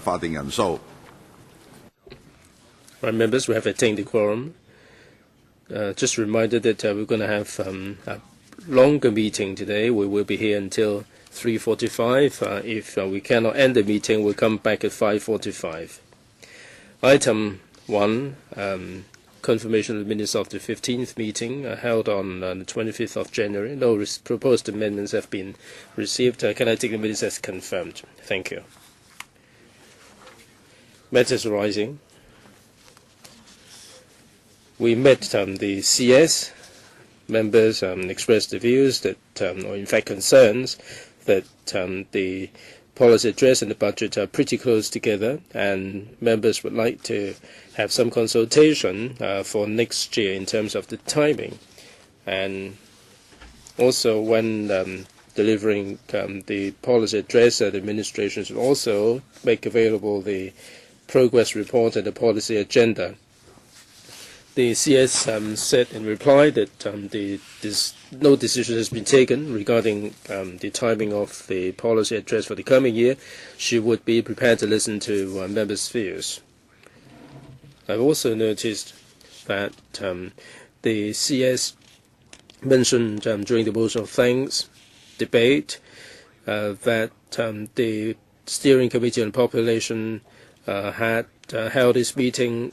法定人數。Right, members, we have attained the quorum. Just a reminder that we're going to have a longer meeting today. We will be here until 3:45. If we cannot end the meeting, we'll come back at 5:45. Item 1, confirmation of the minutes of the 15th meeting held on the 25th of January. No proposed amendments have been received. Can I take the minutes as confirmed? Thank you. Matters arising. We met the CS. Members expressed the views that, or in fact concerns, that the policy address and the budget are pretty close together, and members would like to have some consultation for next year in terms of the timing. And also when delivering the policy address, the administration should also make available the progress report and the policy agenda. The CS said in reply that no decision has been taken regarding the timing of the policy address for the coming year. She would be prepared to listen to members' views. I've also noticed that the CS mentioned during the motion of thanks debate that the Steering Committee on Population had held its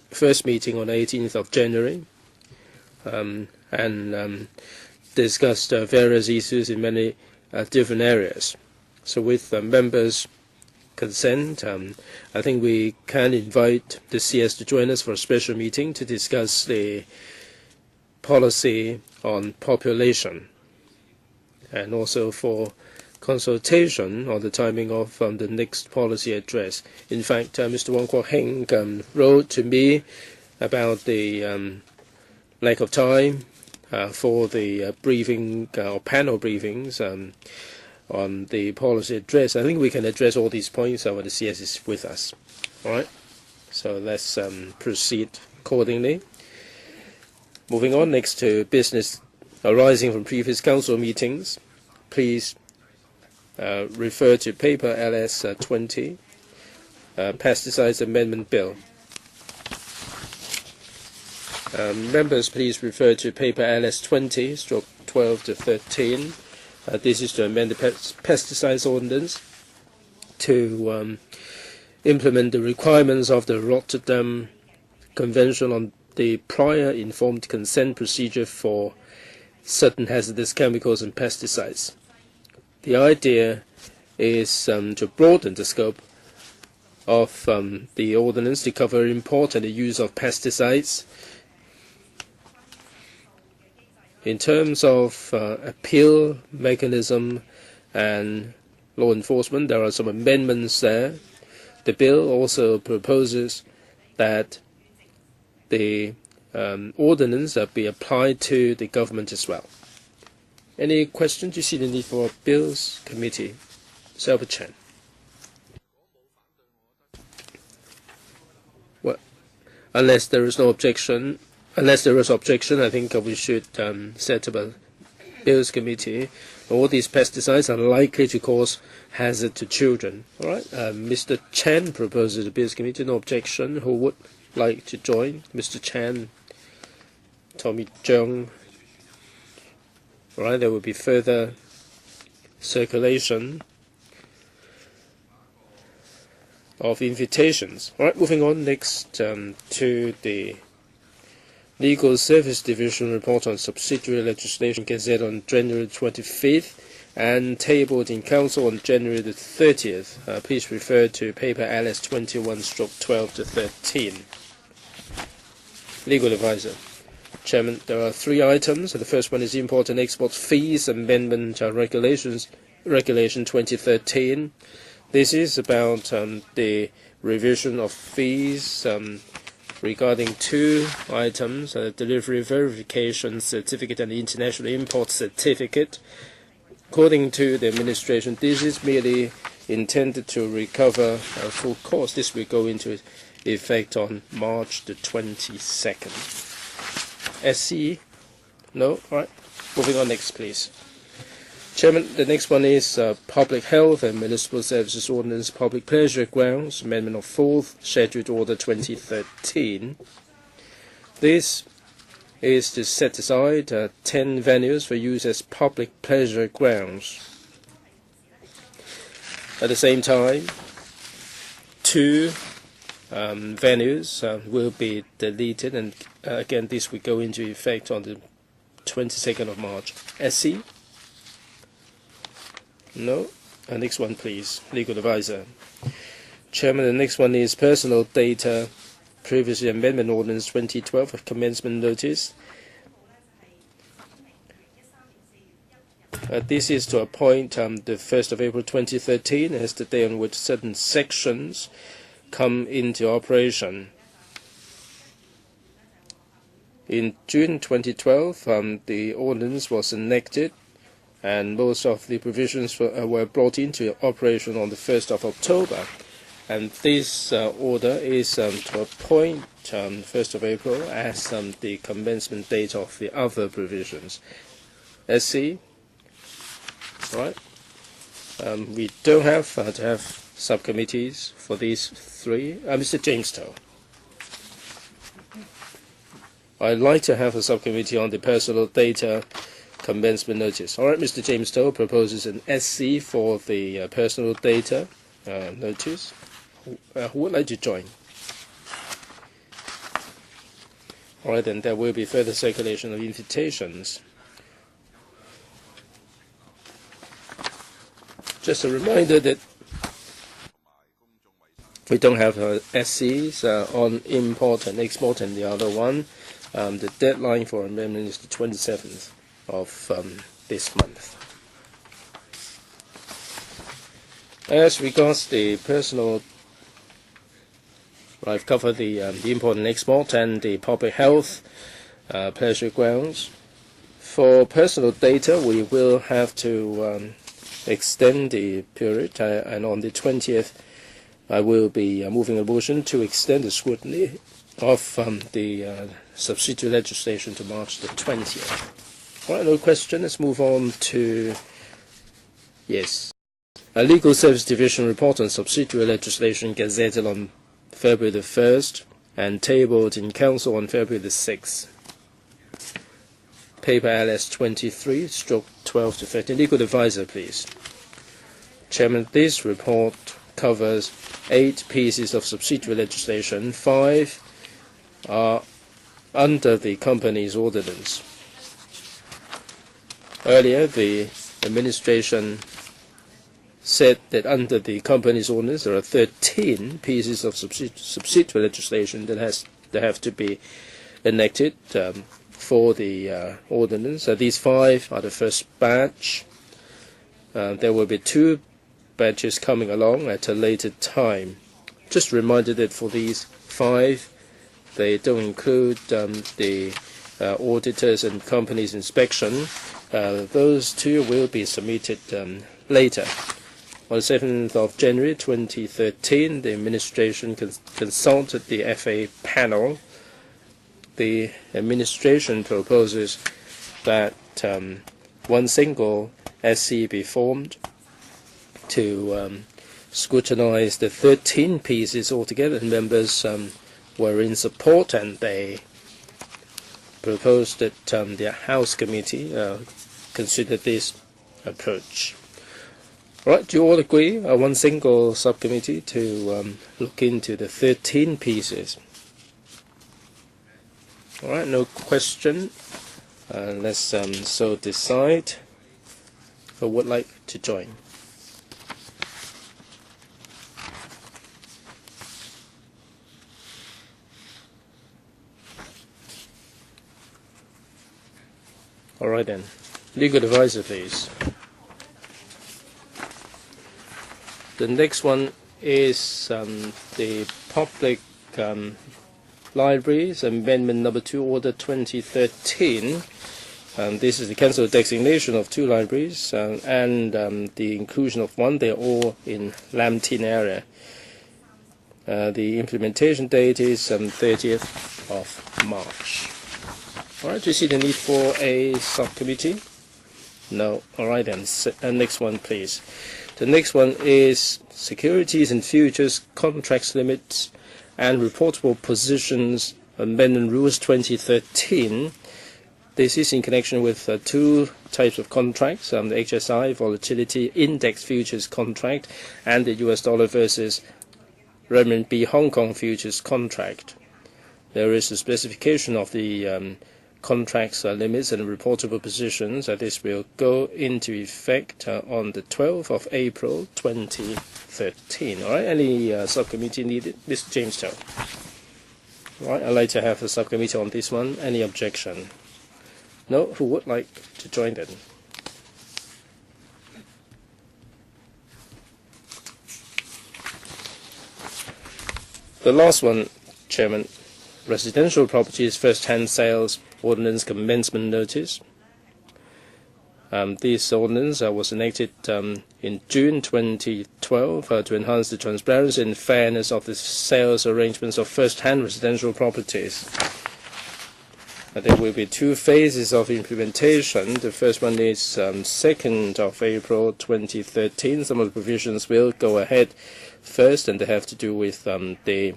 first meeting on 18th of January and discussed various issues in many different areas. So with members' consent, I think we can invite the CS to join us for a special meeting to discuss the policy on population and also for consultation on the timing of the next policy address. In fact, Mr. Wong Kwok-heng wrote to me about the lack of time for the briefing or panel briefings on the policy address. I think we can address all these points when the CS is with us. All right? So let's proceed accordingly. Moving on next to business arising from previous council meetings. Please refer to paper LS 20, Pesticides Amendment Bill. Members, please refer to paper LS 20, stroke 12 to 13. This is to amend the Pesticides Ordinance to implement the requirements of the Rotterdam Convention on the prior informed consent procedure for certain hazardous chemicals and pesticides. The idea is to broaden the scope of the ordinance to cover import and the use of pesticides. In terms of appeal mechanism and law enforcement, there are some amendments there. The bill also proposes that the ordinance be applied to the government as well. Any questions? You see the need for a Bills Committee. Selva Chen. Well, unless there is objection, I think we should set up a Bills Committee. All these pesticides are likely to cause hazard to children. All right. Mr. Chen proposes a Bills Committee. No objection. Who would like to join? Mr. Chen, Tommy Chung. All right, there will be further circulation of invitations. All right, moving on next to the Legal Service Division report on subsidiary legislation, gazetted on January 25th and tabled in Council on January the 30th. Please refer to paper LS 21/12 to 13. Legal Advisor. Chairman, there are 3 items. The first one is Import and Export Fees Amendment Regulation 2013. This is about the revision of fees regarding 2 items, Delivery Verification Certificate and International Import Certificate. According to the administration, this is merely intended to recover full cost. This will go into effect on March the 22nd. SC? No? All right. Moving on next, please. Chairman, the next one is Public Health and Municipal Services Ordinance Public Pleasure Grounds, Amendment of 4th Scheduled Order 2013. This is to set aside 10 venues for use as public pleasure grounds. At the same time, 2 venues will be deleted, and again, this will go into effect on the 22nd of March. SC? No. Next one, please. Legal advisor. Chairman, the next one is Personal Data Privacy Amendment Ordinance 2012 of commencement notice. This is to appoint the 1st of April 2013 as the day on which certain sections come into operation. In June 2012, the ordinance was enacted, and most of the provisions were brought into operation on the 1st of October. And this order is to appoint 1st of April as the commencement date of the other provisions. SC? Right. We don't have to have subcommittees for these 3. Mr. James Tow. I'd like to have a subcommittee on the personal data commencement notice. All right, Mr. James Tow proposes an SC for the personal data notice. Who would like to join? All right, then there will be further circulation of invitations. Just a reminder that we don't have SCs on import and export and the other one. The deadline for amendment is the 27th of this month. As regards the personal, I've covered the import and export and the public health pleasure grounds. For personal data, we will have to extend the period, and on the 20th, I will be moving a motion to extend the scrutiny of the subsidiary legislation to March the 20th. All right, no question. Let's move on to, yes, a Legal Service Division report on subsidiary legislation gazetted on February the 1st and tabled in Council on February the 6th. Paper LS 23/12 to 13. Legal advisor, please. Chairman, this report covers 8 pieces of subsidiary legislation. 5 are under the company's ordinance. Earlier, the administration said that under the company's ordinance there are 13 pieces of subsidiary legislation that have to be enacted for the ordinance. These 5 are the first batch. There will be 2 batches coming along at a later time. Just a reminder that for these 5, they don't include the auditors and companies' inspection. Those 2 will be submitted later. On the 7th of January 2013, the administration consulted the FA panel. The administration proposes that one single SC be formed to scrutinize the 13 pieces altogether. And members were in support, and they proposed that the House Committee consider this approach. Right, do you all agree one single subcommittee to look into the 13 pieces? All right, no question. Let's so decide who would like to join. All right then. Legal advisor, please. The next one is the Public Libraries Amendment number 2, Order 2013. This is the cancel designation of 2 libraries and the inclusion of 1. They are all in Lam Tin area. The implementation date is 30th of March. All right, do you see the need for a subcommittee? No. All right then. Next one, please. The next one is Securities and Futures Contracts Limits and Reportable Positions Amendment Rules 2013. This is in connection with two types of contracts, the HSI Volatility Index Futures Contract and the US dollar versus renminbi Hong Kong Futures Contract. There is a specification of the contracts limits and reportable positions. This will go into effect on the 12th of April 2013. All right, any subcommittee needed? Mr. James Tow. All right, I'd like to have a subcommittee on this one. Any objection? No? Who would like to join then? The last one, Chairman. Residential Properties First-Hand Sales Ordinance Commencement Notice. This ordinance was enacted in June 2012 to enhance the transparency and fairness of the sales arrangements of first-hand residential properties. There will be two phases of implementation. The first one is 2nd of April 2013. Some of the provisions will go ahead first, and they have to do with the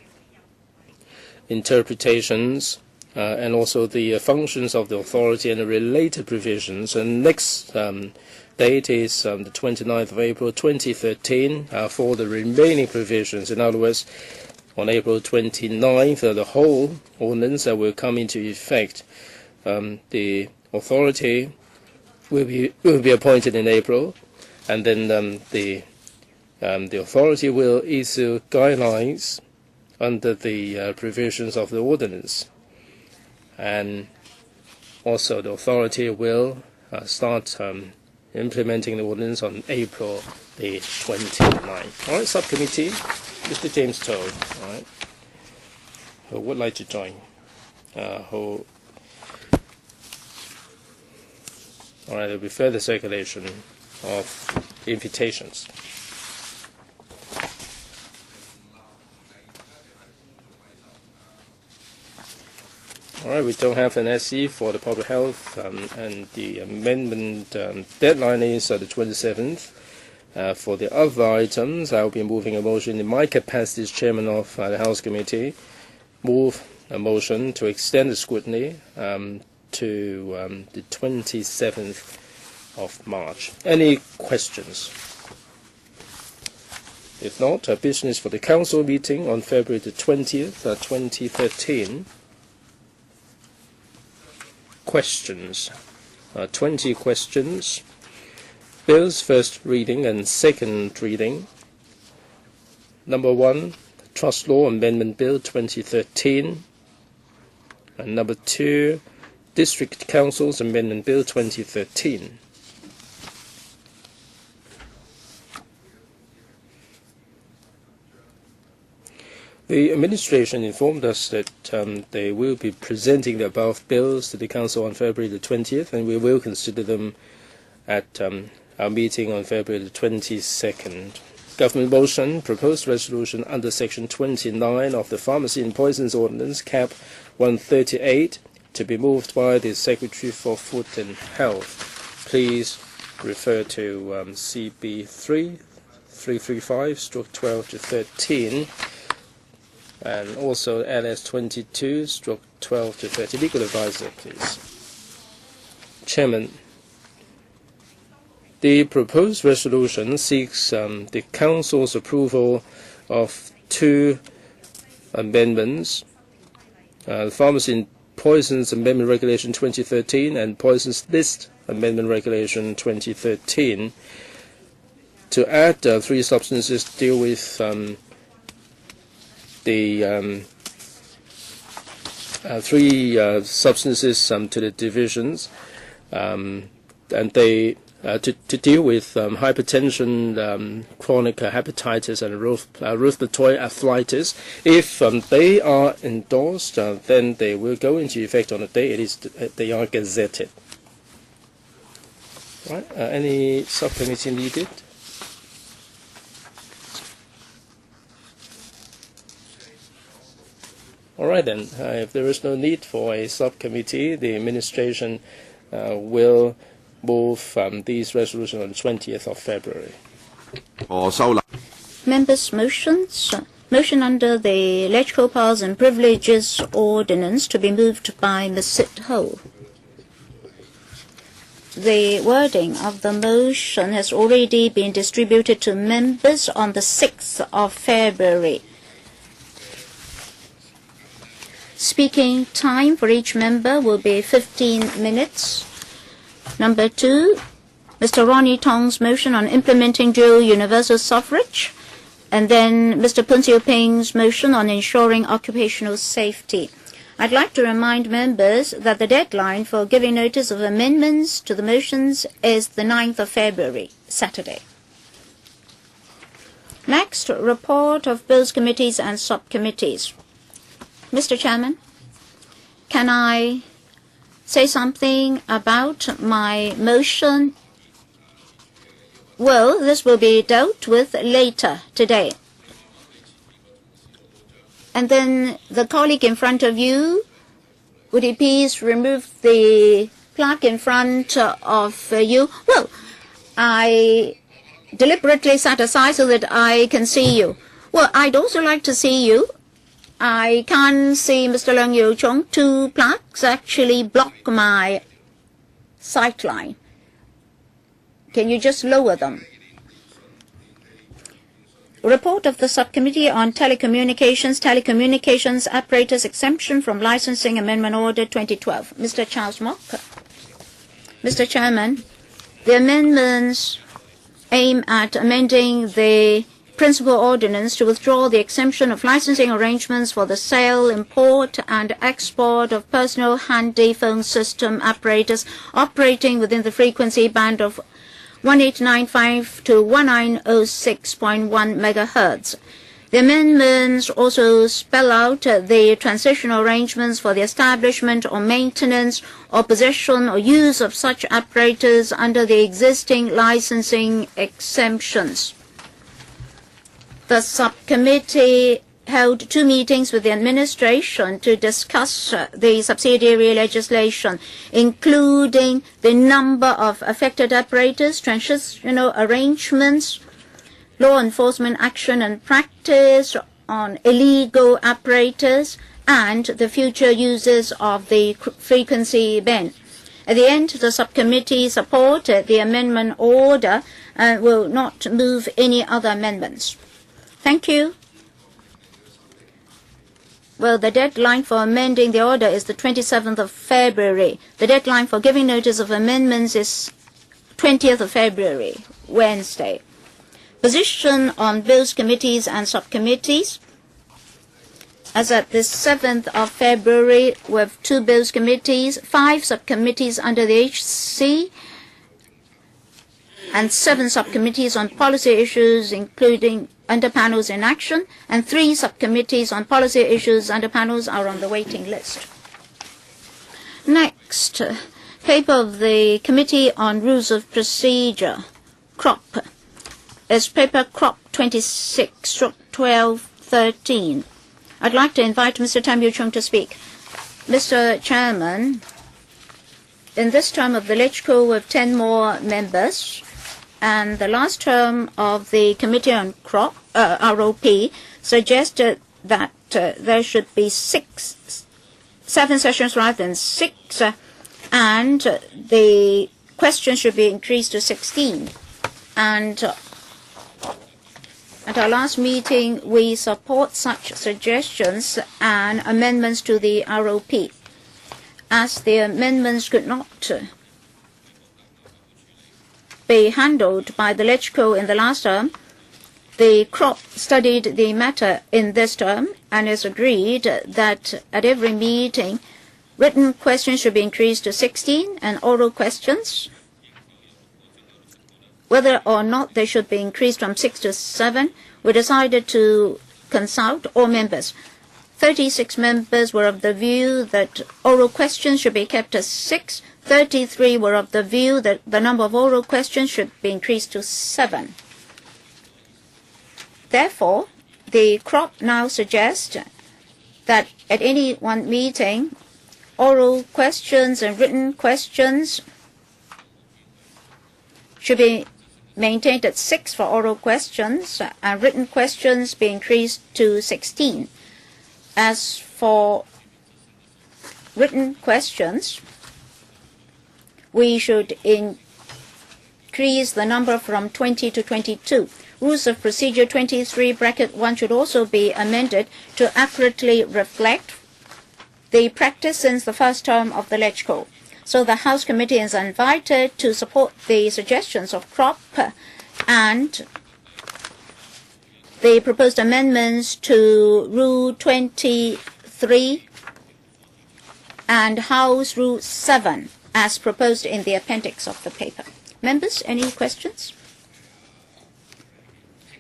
interpretations and also the functions of the authority and the related provisions. And next date is the 29th of April 2013 for the remaining provisions. In other words, on April 29th, the whole ordinance will come into effect. The authority will be appointed in April, and then the authority will issue guidelines under the provisions of the ordinance, and also the authority will start implementing the ordinance on April the 29th. All right, subcommittee. Mr. James Tow, all right, who would like to join? All right, there will be further circulation of invitations. All right, we don't have an SE for the public health, and the amendment deadline is the 27th. For the other items, I will be moving a motion in my capacity as chairman of the House Committee, move a motion to extend the scrutiny to the 27th of March. Any questions? If not, business for the Council meeting on February the 20th, 2013. Questions? 20 questions. Bills first reading and second reading. Number 1, Trust Law Amendment Bill 2013. And number 2, District Councils Amendment Bill 2013. The administration informed us that they will be presenting the above bills to the Council on February the 20th, and we will consider them at our meeting on February the 22nd. Government motion, proposed resolution under Section 29 of the Pharmacy and Poisons Ordinance, Cap 138, to be moved by the Secretary for Food and Health. Please refer to CB 3/335/12 to 13, and also LS 22/12 to 30. Legal advisor, please. Chairman, the proposed resolution seeks the Council's approval of two amendments, the Pharmacy and Poisons Amendment Regulation 2013 and Poisons List Amendment Regulation 2013, to add three substances to deal with three substances to the divisions, and they to deal with hypertension, chronic hepatitis, and rheumatoid arthritis. If they are endorsed, then they will go into effect on the day they are gazetted. Right? Any subcommittee needed? All right then. If there is no need for a subcommittee, the administration will move these resolutions on the 20th of February. Members' motions. Motion under the Electoral Powers and Privileges Ordinance to be moved by Ms. Sit Ho. The wording of the motion has already been distributed to members on the 6th of February. Speaking time for each member will be 15 minutes. Number 2, Mr. Ronnie Tong's motion on implementing dual universal suffrage, and then Mr. Poon Siu Ping's motion on ensuring occupational safety. I'd like to remind members that the deadline for giving notice of amendments to the motions is the 9th of February, Saturday. Next, report of both committees and subcommittees. Mr. Chairman, can I say something about my motion? Well, this will be dealt with later today. And then the colleague in front of you, would you please remove the plaque in front of you? Well, I deliberately sat aside so that I can see you. Well, I'd also like to see you. I can't see Mr. Leung Yew Chung. 2 plaques actually block my sight line. Can you just lower them? Report of the Subcommittee on Telecommunications Apparatus Exemption from Licensing Amendment Order 2012. Mr. Charles Mock. Mr. Chairman, the amendments aim at amending the principal ordinance to withdraw the exemption of licensing arrangements for the sale, import, and export of personal handy phone system apparatus operating within the frequency band of 1895 to 1906.1 MHz. The amendments also spell out the transitional arrangements for the establishment or maintenance or possession or use of such apparatus under the existing licensing exemptions. The subcommittee held 2 meetings with the administration to discuss the subsidiary legislation, including the number of affected apparatus, transitional arrangements, law enforcement action and practice on illegal apparatus, and the future uses of the frequency band. At the end, the subcommittee supported the amendment order and will not move any other amendments. Thank you. Well, the deadline for amending the order is the 27th of February. The deadline for giving notice of amendments is 20th of February, Wednesday. Position on both committees and subcommittees. As at the 7th of February, we have 2 bills committees, 5 subcommittees under the HC, and 7 subcommittees on policy issues, including under panels in action, and 3 subcommittees on policy issues under panels are on the waiting list. Next, paper of the Committee on Rules of Procedure, CROP, is paper CROP 26/1213. I'd like to invite Mr. Tam Yu Chung to speak. Mr. Chairman, in this term of the LegCo, we have 10 more members, and the last term of the Committee on ROP suggested that there should be 7 sessions rather than 6, and the questions should be increased to 16. And at our last meeting, we support such suggestions and amendments to the ROP. As the amendments could not be handled by the LegCo in the last term, the CROP studied the matter in this term and has agreed that at every meeting, written questions should be increased to 16 and oral questions, whether or not they should be increased from 6 to 7, we decided to consult all members. 36 members were of the view that oral questions should be kept as 6. 33 were of the view that the number of oral questions should be increased to 7. Therefore, the CROP now suggests that at any one meeting, oral questions and written questions should be maintained at 6 for oral questions, and written questions be increased to 16. As for written questions, we should increase the number from 20 to 22. Rules of Procedure 23(1) should also be amended to accurately reflect the practice since the first term of the LegCo. So the House Committee is invited to support the suggestions of CROP and the proposed amendments to Rule 23 and House Rule 7 as proposed in the appendix of the paper. Members, any questions?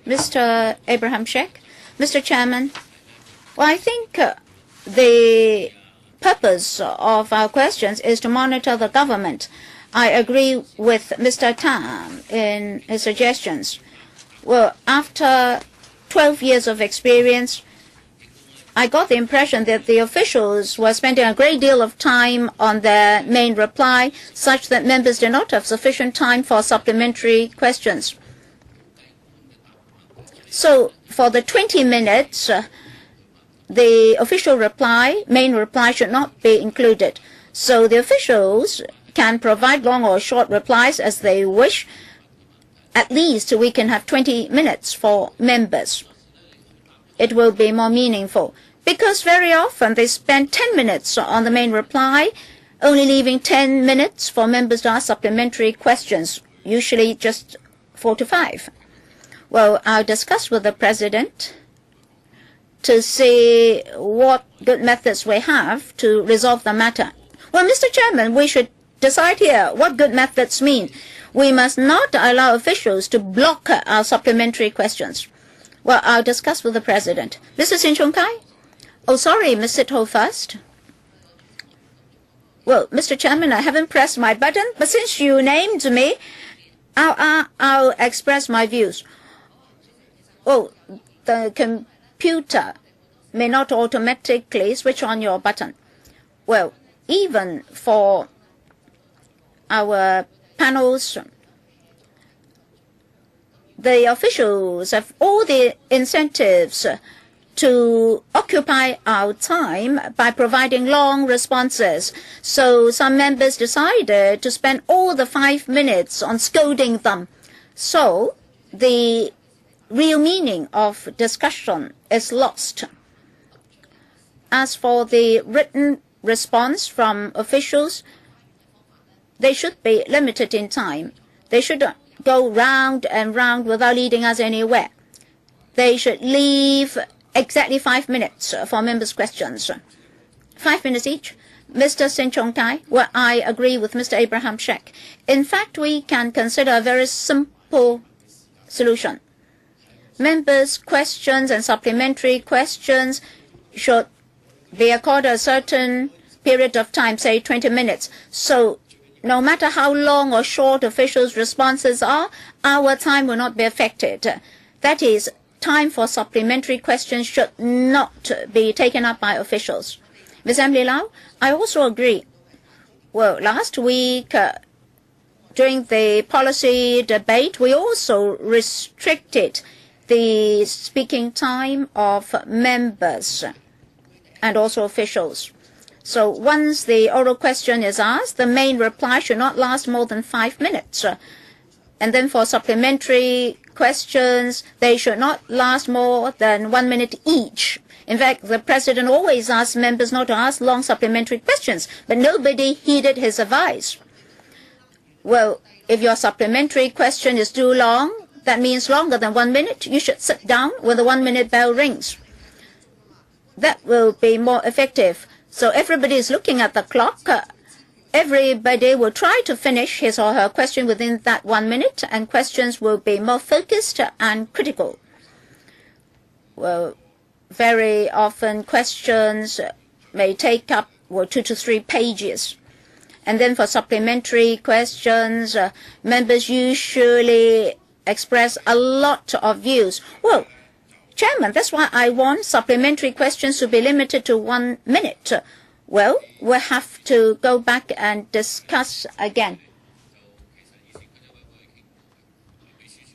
Mr. Abraham Sheikh. Mr. Chairman, well, I think the purpose of our questions is to monitor the government. I agree with Mr. Tam in his suggestions. Well, after 12 years of experience, I got the impression that the officials were spending a great deal of time on their main reply, such that members did not have sufficient time for supplementary questions. So for the 20 minutes, the official reply, main reply, should not be included. So the officials can provide long or short replies as they wish. At least we can have 20 minutes for members. It will be more meaningful, because very often they spend 10 minutes on the main reply, only leaving 10 minutes for members to ask supplementary questions, usually just 4 to 5. Well, I'll discuss with the President to see what good methods we have to resolve the matter. Well, Mr. Chairman, we should decide here what good methods mean. We must not allow officials to block our supplementary questions. Well, I'll discuss with the President. Mr. Sin Chung Kai? Oh, sorry, Ms. Sit-Ho first. Well, Mr. Chairman, I haven't pressed my button, but since you named me, I'll express my views. Oh, the computer may not automatically switch on your button. Well, even for our panels, the officials have all the incentives to occupy our time by providing long responses. So some members decided to spend all the 5 minutes on scolding them. So the real meaning of discussion is lost. As for the written response from officials, they should be limited in time. They should go round and round without leading us anywhere. They should leave exactly 5 minutes for members' questions. 5 minutes each. Mr. Sin Chung Tai, well, I agree with Mr. Abraham Sheikh. In fact, we can consider a very simple solution. Members' questions and supplementary questions should be accorded a certain period of time, say 20 minutes. So no matter how long or short officials' responses are, our time will not be affected. That is, time for supplementary questions should not be taken up by officials. Ms. Emily Lau, I also agree. Well, last week, during the policy debate, we also restricted the speaking time of members and also officials. So once the oral question is asked, the main reply should not last more than 5 minutes. And then for supplementary questions, they should not last more than 1 minute each. In fact, the President always asks members not to ask long supplementary questions, but nobody heeded his advice. Well, if your supplementary question is too long, that means longer than 1 minute, you should sit down when the 1 minute bell rings. That will be more effective. So everybody is looking at the clock. Everybody will try to finish his or her question within that 1 minute, and questions will be more focused and critical. Well, very often questions may take up 2 to 3 pages. And then for supplementary questions, members usually express a lot of views. Well, Chairman, that's why I want supplementary questions to be limited to 1 minute. Well, we'll have to go back and discuss again.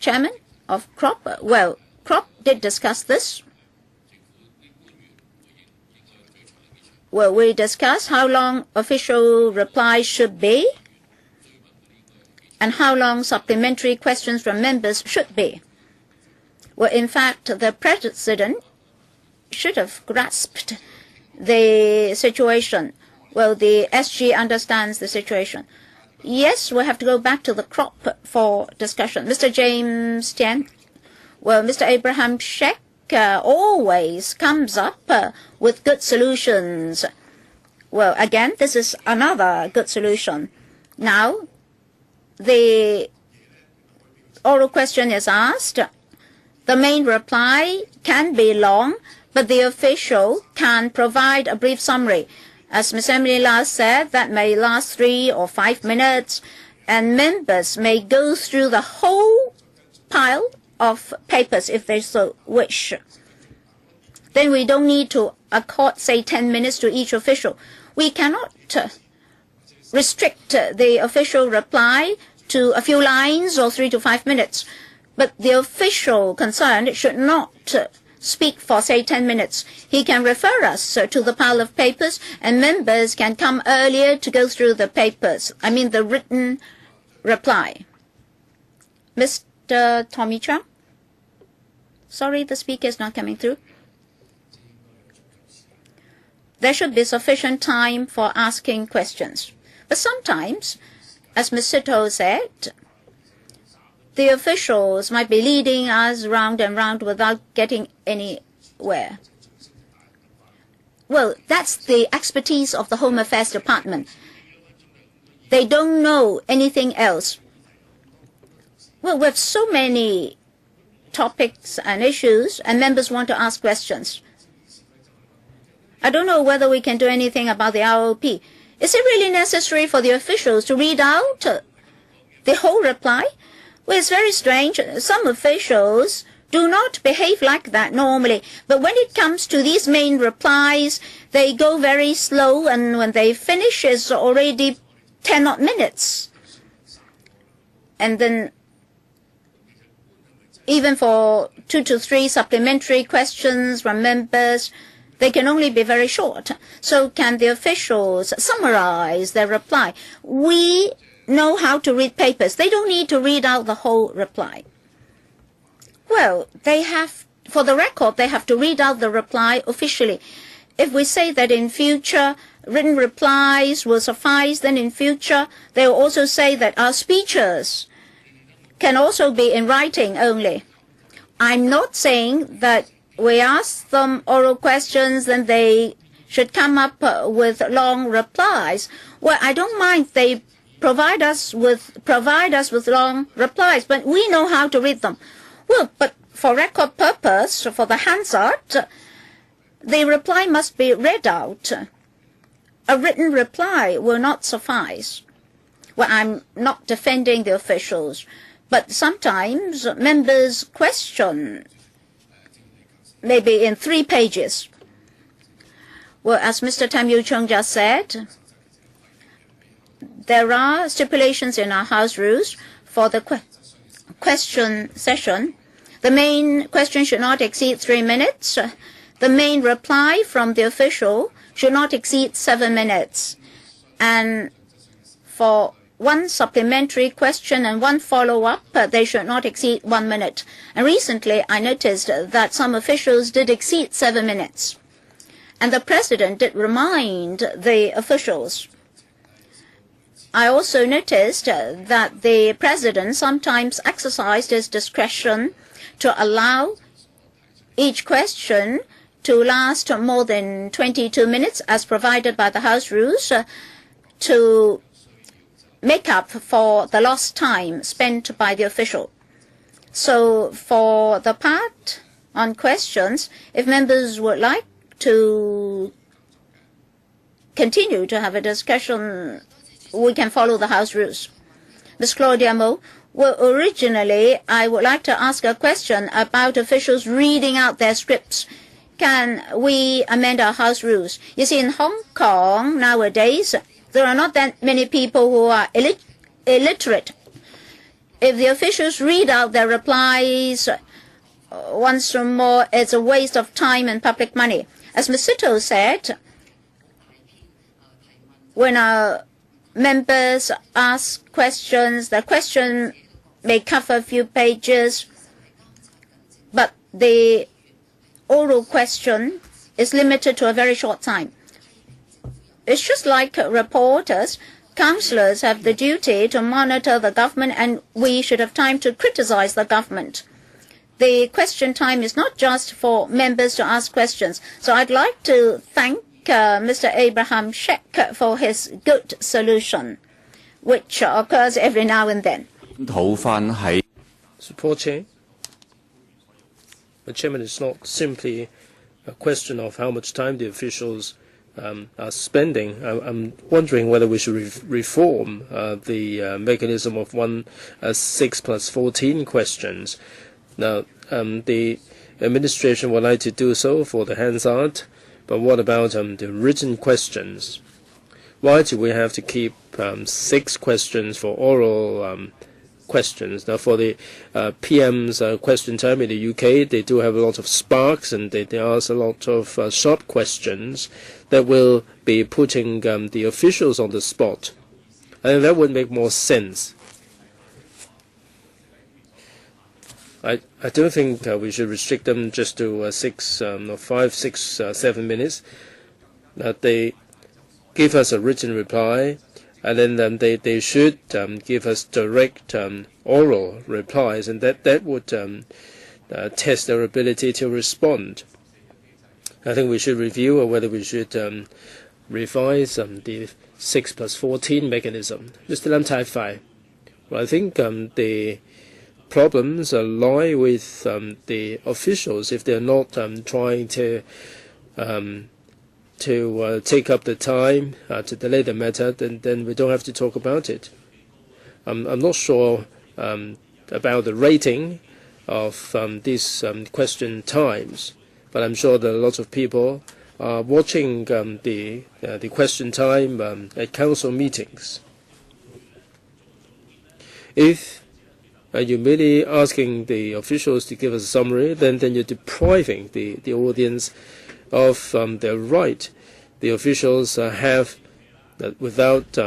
Chairman of CROP, well, CROP did discuss this. Well, we discussed how long official replies should be and how long supplementary questions from members should be. Well, in fact, the President should have grasped the situation. Well, the SG understands the situation. Yes, we have to go back to the CROP for discussion. Mr. James Tian, well, Mr. Abraham Sheck always comes up with good solutions. Well, again, this is another good solution. Now, the oral question is asked. The main reply can be long, but the official can provide a brief summary. As Ms. Emily last said, that may last 3 or 5 minutes, and members may go through the whole pile of papers if they so wish. Then we don't need to accord, say, 10 minutes to each official. We cannot restrict the official reply to a few lines or 3 to 5 minutes. But the official concerned should not speak for, say, 10 minutes. He can refer us to the pile of papers, and members can come earlier to go through the papers. I mean the written reply. Mr. Tommy Chang? Sorry, the speaker is not coming through. There should be sufficient time for asking questions. But sometimes, as Ms. Sito said, the officials might be leading us round and round without getting anywhere. Well, that's the expertise of the Home Affairs Department. They don't know anything else. Well, we have so many topics and issues, and members want to ask questions. I don't know whether we can do anything about the ROP. Is it really necessary for the officials to read out the whole reply? Well, it's very strange. Some officials do not behave like that normally. But when it comes to these main replies, they go very slow, and when they finish, it's already 10 odd minutes. And then even for 2 to 3 supplementary questions from members, they can only be very short. So can the officials summarize their reply? We know how to read papers. They don't need to read out the whole reply. Well, they have, for the record, they have to read out the reply officially. If we say that in future written replies will suffice, then in future they will also say that our speeches can also be in writing only. I'm not saying that we ask them oral questions, then they should come up with long replies. Well, I don't mind they provide us with long replies, but we know how to read them. Well, but for record purpose, for the Hansard, the reply must be read out. A written reply will not suffice. Well, I'm not defending the officials, but sometimes members question maybe in 3 pages. Well, as Mr. Tam Yu Chung just said, there are stipulations in our House rules for the question session. The main question should not exceed 3 minutes. The main reply from the official should not exceed 7 minutes. And for 1 supplementary question and 1 follow-up, they should not exceed 1 minute. And recently, I noticed that some officials did exceed 7 minutes. And the President did remind the officials. I also noticed that the President sometimes exercised his discretion to allow each question to last more than 22 minutes, as provided by the House rules, to make up for the lost time spent by the official. So for the part on questions, if members would like to continue to have a discussion, we can follow the House rules. Ms. Claudia Mo, well, originally I would like to ask a question about officials reading out their scripts. Can we amend our House rules? You see, in Hong Kong nowadays, there are not that many people who are illiterate. if the officials read out their replies once more, it's a waste of time and public money. As Ms. Sito said, when our members ask questions, the question may cover a few pages, but the oral question is limited to a very short time. It's just like reporters. Councillors have the duty to monitor the government, and we should have time to criticize the government. The question time is not just for members to ask questions. So I'd like to thank Mr. Abraham Sheck for his good solution, which occurs every now and then. Supporting the chairman, is not simply a question of how much time the officials are spending. I'm wondering whether we should reform the mechanism of 6 plus 14 questions. Now, the administration would like to do so for the Hansard, but what about the written questions? Why do we have to keep 6 questions for oral questions? Now, for the PM's question time in the UK, they do have a lot of sparks, and they ask a lot of sharp questions that will be putting the officials on the spot. I think that would make more sense. I don't think we should restrict them just to 5, 6, 7 minutes. They give us a written reply, and then they should give us direct oral replies, and that would test their ability to respond. I think we should review whether we should revise the 6 plus 14 mechanism. Mr. Lam Tai Fai, well, I think the problems lie with the officials. If they're not trying to take up the time to delay the matter, then we don't have to talk about it. I'm not sure about the rating of these question times, but I'm sure that a lot of people are watching the question time at council meetings. If you're merely asking the officials to give us a summary, then you're depriving the audience of their right. The officials have, without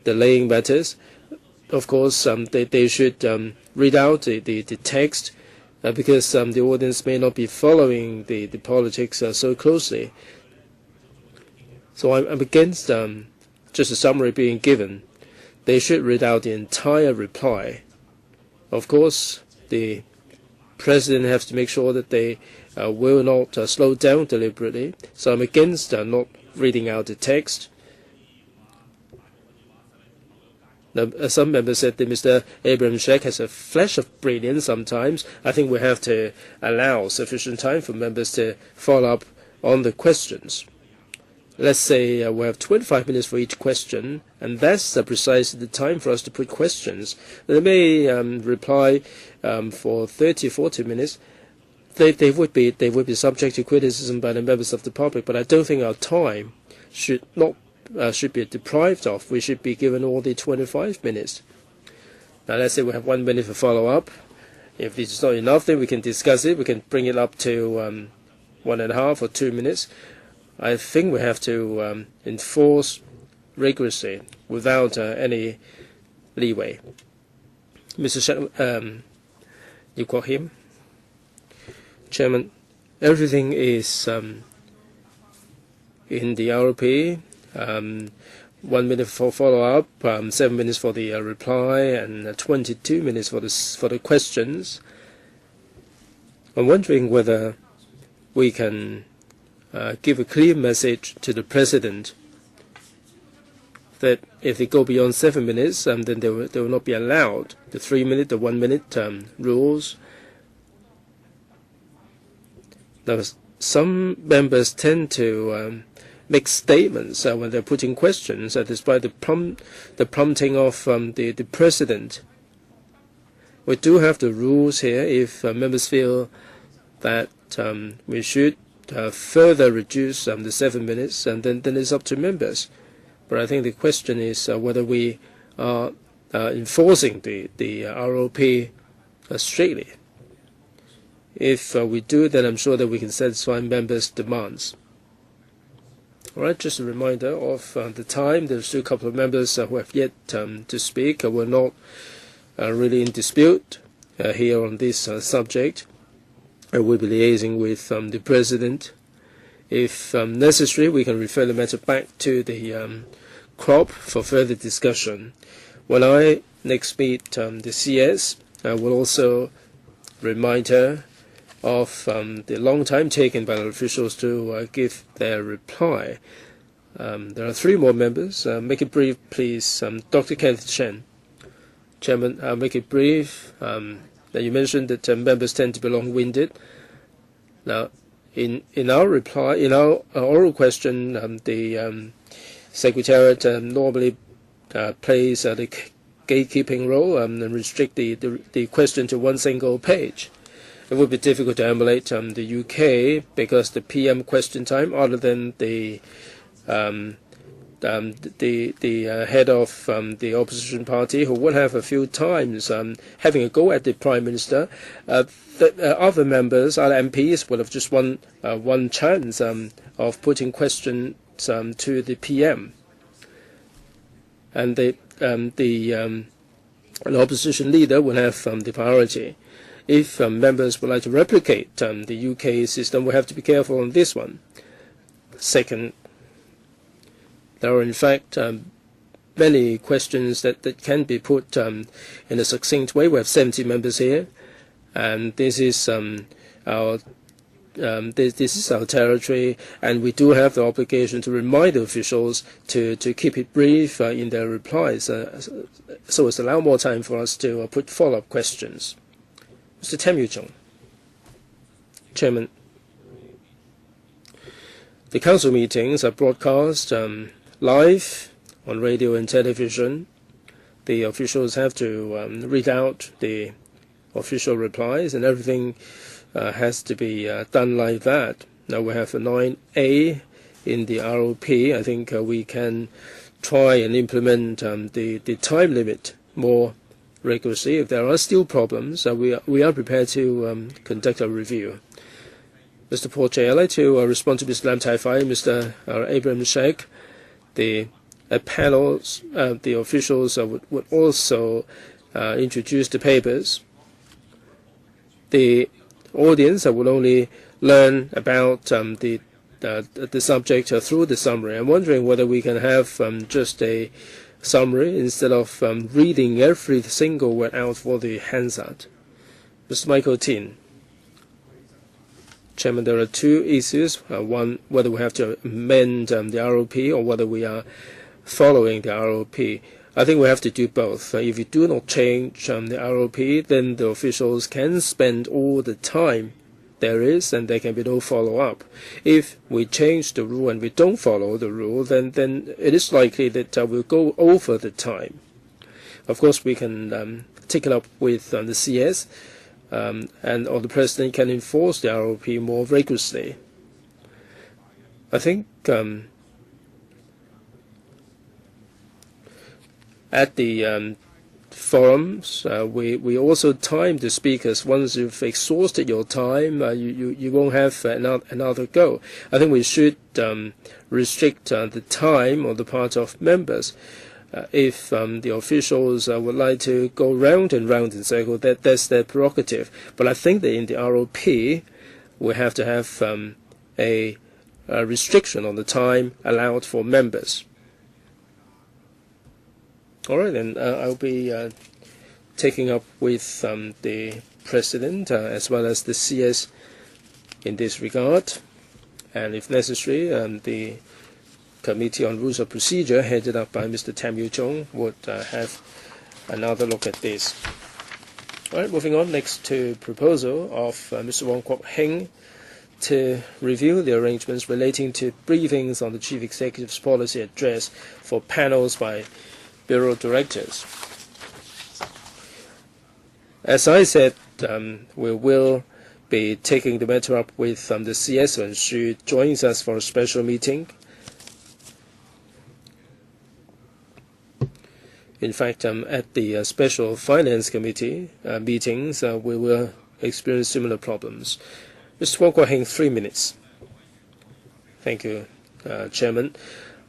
delaying matters, of course, they should read out the text, because the audience may not be following the politics so closely. So I'm against just a summary being given. They should read out the entire reply. Of course, the president has to make sure that they will not slow down deliberately. So I'm against not reading out the text. Now, some members said that Mr. Abraham Sheck has a flash of brilliance sometimes. I think we have to allow sufficient time for members to follow up on the questions. Let's say we have 25 minutes for each question, and that's precisely the time for us to put questions. They may reply for 30 or 40 minutes. They would be subject to criticism by the members of the public, but I don't think our time should be deprived of. We should be given all the 25 minutes. Now, let's say we have 1 minute for follow-up. If it's not enough, then we can discuss it. We can bring it up to 1.5 or 2 minutes. I think we have to enforce rigorously without any leeway. Mr. You call him? Chairman, everything is in the RP. 1 minute for follow-up, 7 minutes for the reply, and 22 minutes for the questions. I'm wondering whether we can give a clear message to the president that if they go beyond 7 minutes, then they will not be allowed. The 3 minute, the 1 minute rules. Now, some members tend to make statements when they're putting questions, despite the prompting of the president. We do have the rules here. If members feel that we should further reduce the 7 minutes, and then it's up to members. But I think the question is whether we are enforcing the ROP strictly. If we do, then I'm sure that we can satisfy members' demands. All right, just a reminder of the time. There's still a couple of members who have yet to speak. We're not really in dispute here on this subject. We'll be liaising with the President. If necessary, we can refer the matter back to the crop for further discussion. When I next meet the CS, I will also remind her of the long time taken by the officials to give their reply. There are 3 more members. Make it brief, please. Dr. Kenneth Chen. Chairman, I'll make it brief. You mentioned that members tend to be long-winded. Now, in our reply, in our oral question, the Secretariat normally plays the gatekeeping role and restrict the question to one single page. It would be difficult to emulate the UK because the PM question time, other than the head of the opposition party, who would have a few times having a go at the Prime Minister, the other members, other MPs, would have just one chance of putting questions to the PM, and an opposition leader would have the priority. If members would like to replicate the UK system, we have to be careful on this one. Second, there are in fact many questions that can be put in a succinct way. We have 70 members here, and this is our territory, and we do have the obligation to remind the officials to keep it brief in their replies, so as to allow more time for us to put follow-up questions. Mr. Pt1. Chairman, the council meetings are broadcast live on radio and television. The officials have to read out the official replies, and everything has to be done like that. Now we have a 9A in the ROP. I think we can try and implement the time limit more rigorously. If there are still problems, we are prepared to conduct a review. Mr. Porche, I'd like to respond to Mr. Lam Tai-Fai, Mr. Abraham Sheikh. The panels, the officials would also introduce the papers. The audience will only learn about the subject through the summary. I'm wondering whether we can have just a summary instead of reading every single word out for the Hansard. Mr. Michael Tin. Chairman, there are 2 issues. One, whether we have to amend the ROP or whether we are following the ROP. I think we have to do both. If you do not change the ROP, then the officials can spend all the time there is, and there can be no follow-up. If we change the rule and we don't follow the rule, then it is likely that we'll go over the time. Of course, we can take it up with the CS, or the President can enforce the ROP more rigorously. I think at the forums, we also time the speakers. Once you've exhausted your time, you won't have another go. I think we should restrict the time on the part of members. If the officials would like to go round and round in circle, that's their prerogative. But I think that in the ROP, we have to have a restriction on the time allowed for members. All right, then I'll be taking up with the President as well as the CS in this regard, and if necessary, the Committee on Rules of Procedure, headed up by Mr. Tam Yu-chung, would have another look at this. All right, moving on next to proposal of Mr. Wong Kwok-heng to review the arrangements relating to briefings on the Chief Executive's policy address for panels by Bureau Directors. As I said, we will be taking the matter up with the CS when she joins us for a special meeting. In fact, at the Special Finance Committee meetings, we will experience similar problems. Mr. Wong Kwa-heng, 3 minutes. Thank you, Chairman.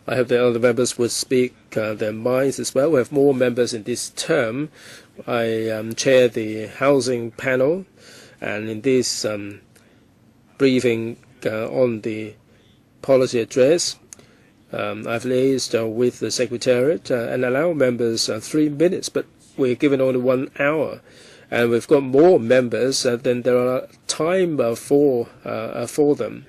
I hope the other members would speak their minds as well. We have more members in this term. I chair the housing panel, and in this briefing on the policy address, I've liaised with the Secretariat and allow members 3 minutes, but we're given only 1 hour. And we've got more members than there are time for them.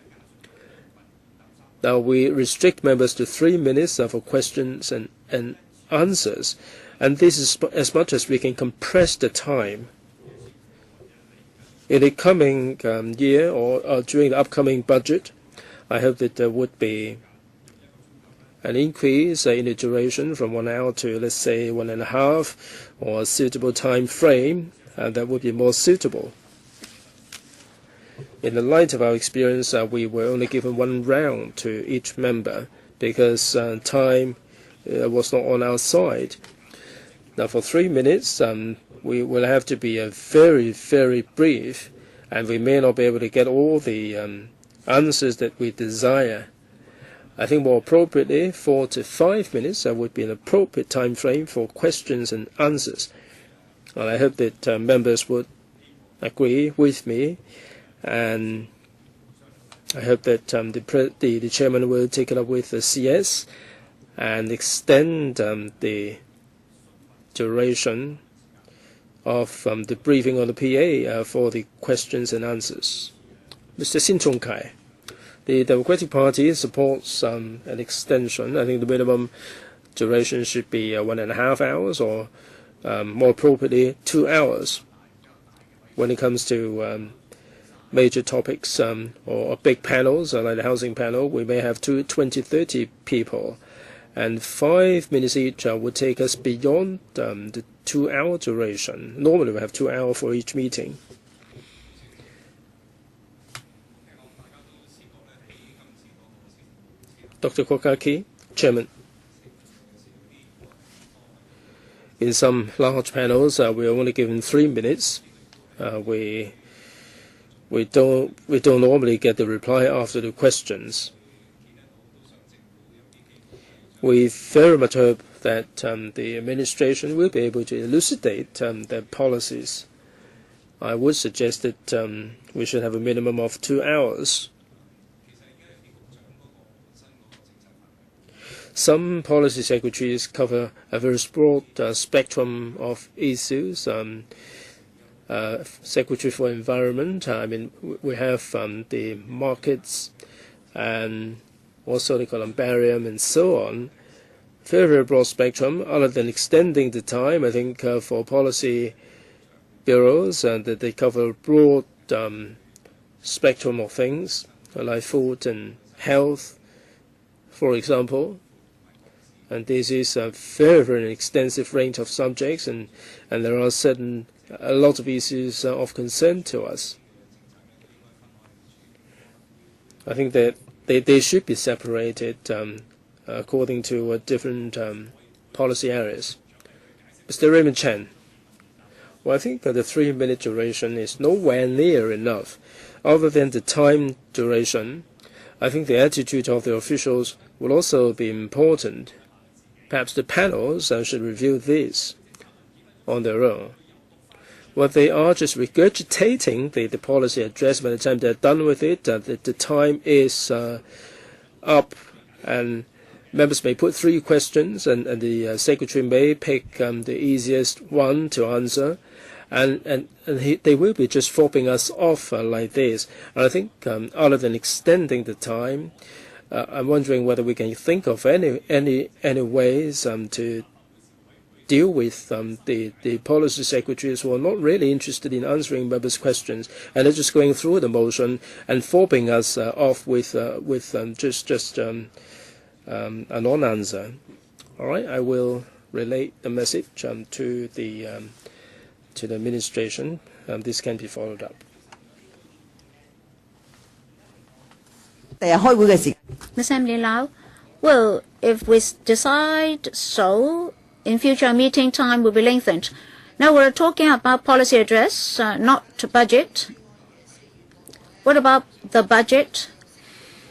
Now we restrict members to 3 minutes for questions and answers, and this is as much as we can compress the time. In the coming year or during the upcoming budget, I hope that there would be an increase in the duration from 1 hour to, let's say, 1.5, or a suitable time frame that would be more suitable. In the light of our experience, we were only given 1 round to each member because time was not on our side. Now, for 3 minutes, we will have to be very, very brief, and we may not be able to get all the answers that we desire. I think more appropriately, 4 to 5 minutes would be an appropriate time frame for questions and answers. And I hope that members would agree with me, and I hope that the chairman will take it up with the CS and extend the duration of the briefing on the PA for the questions and answers. Mr. Sin Chung Kai, the Democratic Party supports an extension. I think the minimum duration should be 1.5 hours, or more appropriately 2 hours. When it comes to major topics or big panels, like the housing panel, we may have 20-30 people, and 5 minutes each would take us beyond the 2-hour duration. Normally we have 2 hours for each meeting. Dr. Kokaki, Chairman. In some large panels, we are only given 3 minutes. We don't normally get the reply after the questions. We very much hope that the administration will be able to elucidate their policies. I would suggest that we should have a minimum of 2 hours. Some policy secretaries cover a very broad spectrum of issues. Secretary for Environment, we have the markets and also the columbarium and so on. Very, very broad spectrum. Other than extending the time, I think for policy bureaus that they cover a broad spectrum of things, like food and health, for example. And this is a very, very extensive range of subjects, and there are a lot of issues of concern to us. I think that they should be separated according to different policy areas. Mr. Raymond Chen. Well, I think that the 3-minute duration is nowhere near enough. Other than the time duration, I think the attitude of the officials will also be important. Perhaps the panels should review this on their own. Well, they are just regurgitating the policy address. By the time they're done with it, the time is up, and members may put 3 questions, and the secretary may pick the easiest one to answer, and they will be just fobbing us off like this. And I think other than extending the time, I'm wondering whether we can think of any ways to deal with the policy secretaries who are not really interested in answering members' questions, and they're just going through the motion and fobbing us off with just a non-answer. All right, I will relate the message to the administration. This can be followed up. Assembly Lau, well, if we decide so, in future meeting time will be lengthened. Now we're talking about policy address, not budget. What about the budget?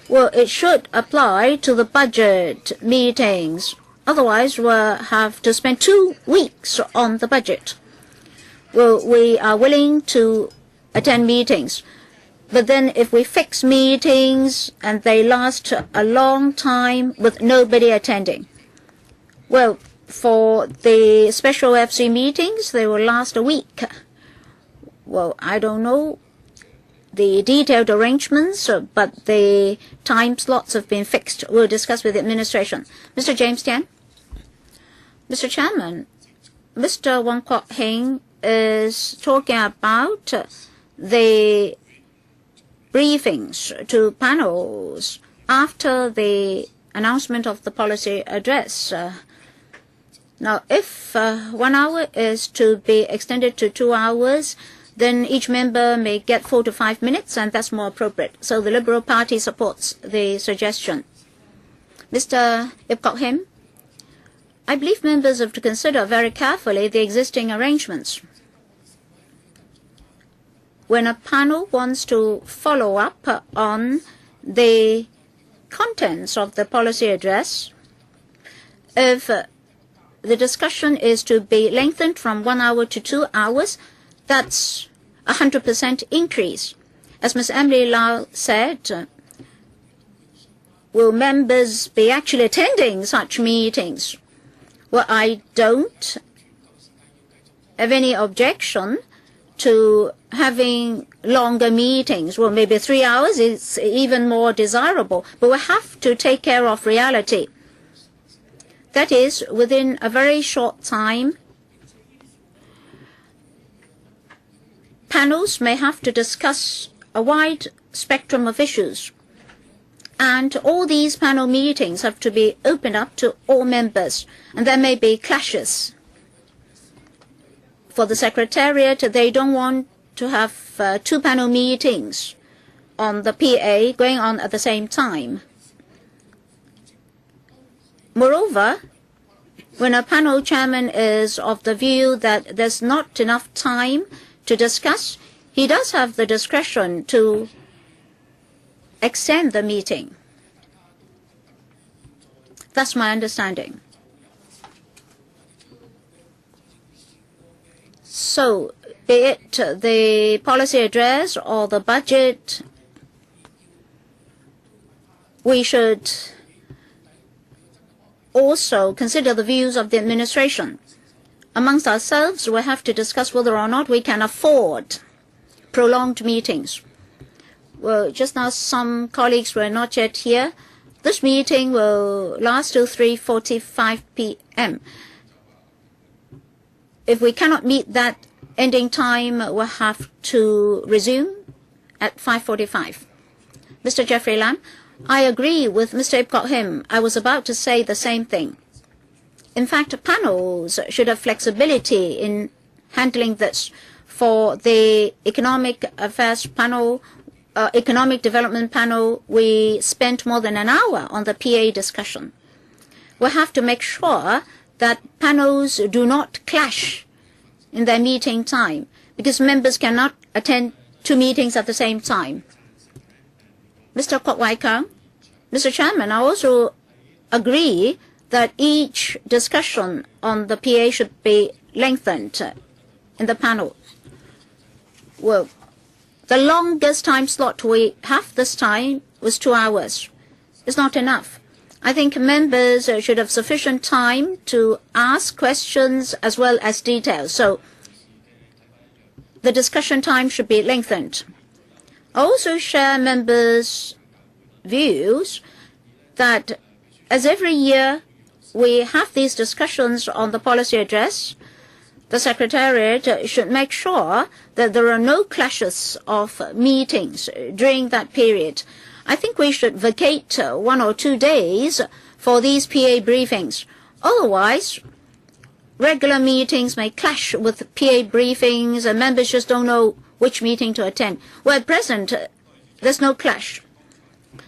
Well, it should apply to the budget meetings. Otherwise, we'll have to spend 2 weeks on the budget. Well, we are willing to attend meetings. But then if we fix meetings and they last a long time with nobody attending, well, for the special FC meetings, they will last a week. Well, I don't know the detailed arrangements, but the time slots have been fixed. We'll discuss with the administration. Mr. James Tian. Mr. Chairman, Mr. Wong Kwok Heng is talking about the briefings to panels after the announcement of the policy address. Now, if 1 hour is to be extended to 2 hours, then each member may get 4 to 5 minutes, and that's more appropriate. So the Liberal Party supports the suggestion. Mr. Ip Kok Him, I believe members have to consider very carefully the existing arrangements. When a panel wants to follow up on the contents of the policy address, if the discussion is to be lengthened from 1 hour to 2 hours, that's 100% increase. As Ms. Emily Lau said, will members be actually attending such meetings? Well, I don't have any objection to having longer meetings. Well, maybe 3 hours is even more desirable, but we have to take care of reality. That is, within a very short time, panels may have to discuss a wide spectrum of issues. And all these panel meetings have to be opened up to all members, and there may be clashes. For the Secretariat, they don't want to have 2 panel meetings on the PA going on at the same time. Moreover, when a panel chairman is of the view that there's not enough time to discuss, he does have the discretion to extend the meeting. That's my understanding. So, be it the policy address or the budget, we should also consider the views of the administration. Amongst ourselves, we have to discuss whether or not we can afford prolonged meetings. Well, just now some colleagues were not yet here. This meeting will last till 3:45 p.m. If we cannot meet that ending time, we'll have to resume at 5:45. Mr. Jeffrey Lam, I agree with Mr. Ip Kok Him. I was about to say the same thing. In fact, panels should have flexibility in handling this. For the Economic Affairs panel, Economic Development panel, we spent more than an hour on the PA discussion. We have to make sure that panels do not clash in their meeting time, because members cannot attend 2 meetings at the same time. Mr. Kwok Wai Kang, Mr. Chairman, I also agree that each discussion on the PA should be lengthened in the panel. Well, the longest time slot we have this time was 2 hours. It's not enough. I think members should have sufficient time to ask questions as well as details. So the discussion time should be lengthened. I also share members' views that as every year we have these discussions on the policy address, the Secretariat should make sure that there are no clashes of meetings during that period. I think we should vacate 1 or 2 days for these PA briefings. Otherwise, regular meetings may clash with PA briefings and members just don't know which meeting to attend. Well, at present, there's no clash.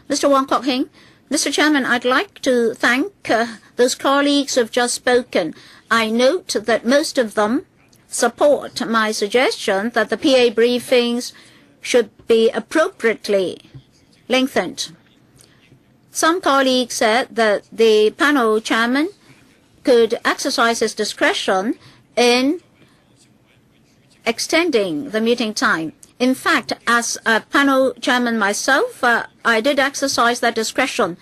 Mr. Wong Kok Heng, Mr. Chairman, I'd like to thank those colleagues who have just spoken. I note that most of them support my suggestion that the PA briefings should be appropriately lengthened. Some colleagues said that the panel chairman could exercise his discretion in extending the meeting time. In fact, as a panel chairman myself, I did exercise that discretion.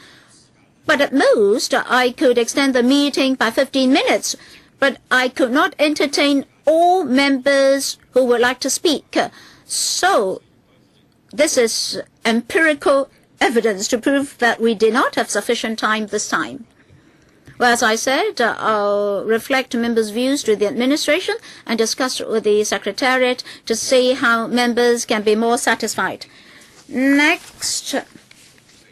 But at most, I could extend the meeting by 15 minutes. But I could not entertain all members who would like to speak. So this is empirical evidence to prove that we did not have sufficient time this time. Well, as I said, I'll reflect members' views to the administration and discuss with the Secretariat to see how members can be more satisfied. Next,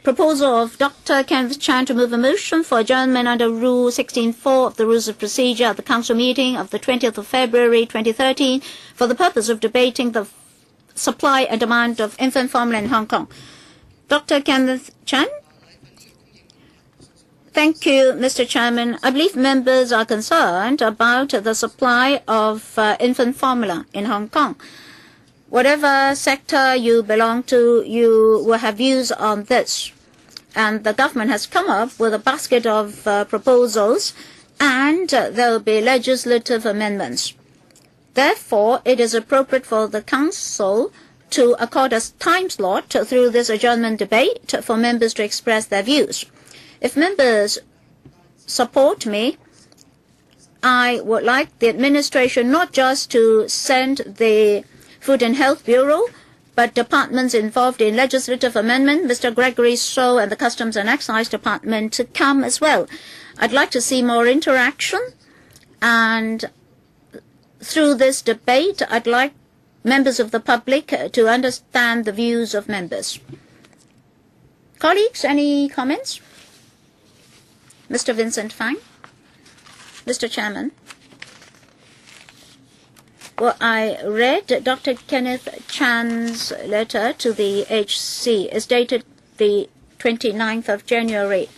proposal of Dr. Kenneth Chan to move a motion for adjournment under Rule 16.4 of the Rules of Procedure at the Council meeting of the 20th of February 2013 for the purpose of debating the supply and demand of infant formula in Hong Kong. Dr. Kenneth Chan. Thank you, Mr. Chairman. I believe members are concerned about the supply of infant formula in Hong Kong. Whatever sector you belong to, you will have views on this. And the government has come up with a basket of proposals, and there will be legislative amendments. Therefore, it is appropriate for the Council to accord a time slot through this adjournment debate for members to express their views. If members support me, I would like the administration not just to send the Food and Health Bureau, but departments involved in legislative amendment, Mr. Gregory So and the Customs and Excise Department, to come as well. I'd like to see more interaction, and through this debate, I'd like members of the public to understand the views of members. Colleagues, any comments? Mr. Vincent Fang. Mr. Chairman. Well, I read Dr. Kenneth Chan's letter to the HC. It's dated the 29th of January.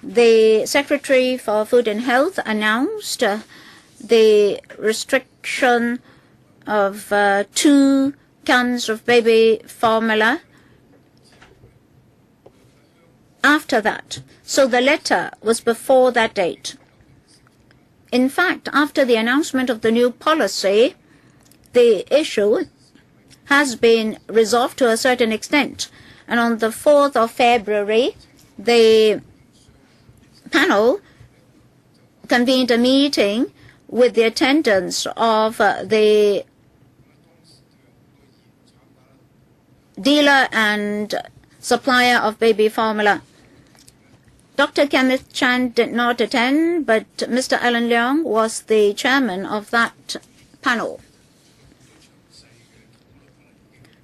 The Secretary for Food and Health announced the restriction of 2 cans of baby formula after that. So the letter was before that date. In fact, after the announcement of the new policy, the issue has been resolved to a certain extent. And on the 4th of February, the panel convened a meeting with the attendance of the dealer and supplier of baby formula. Dr. Kenneth Chan did not attend, but Mr. Alan Leong was the chairman of that panel.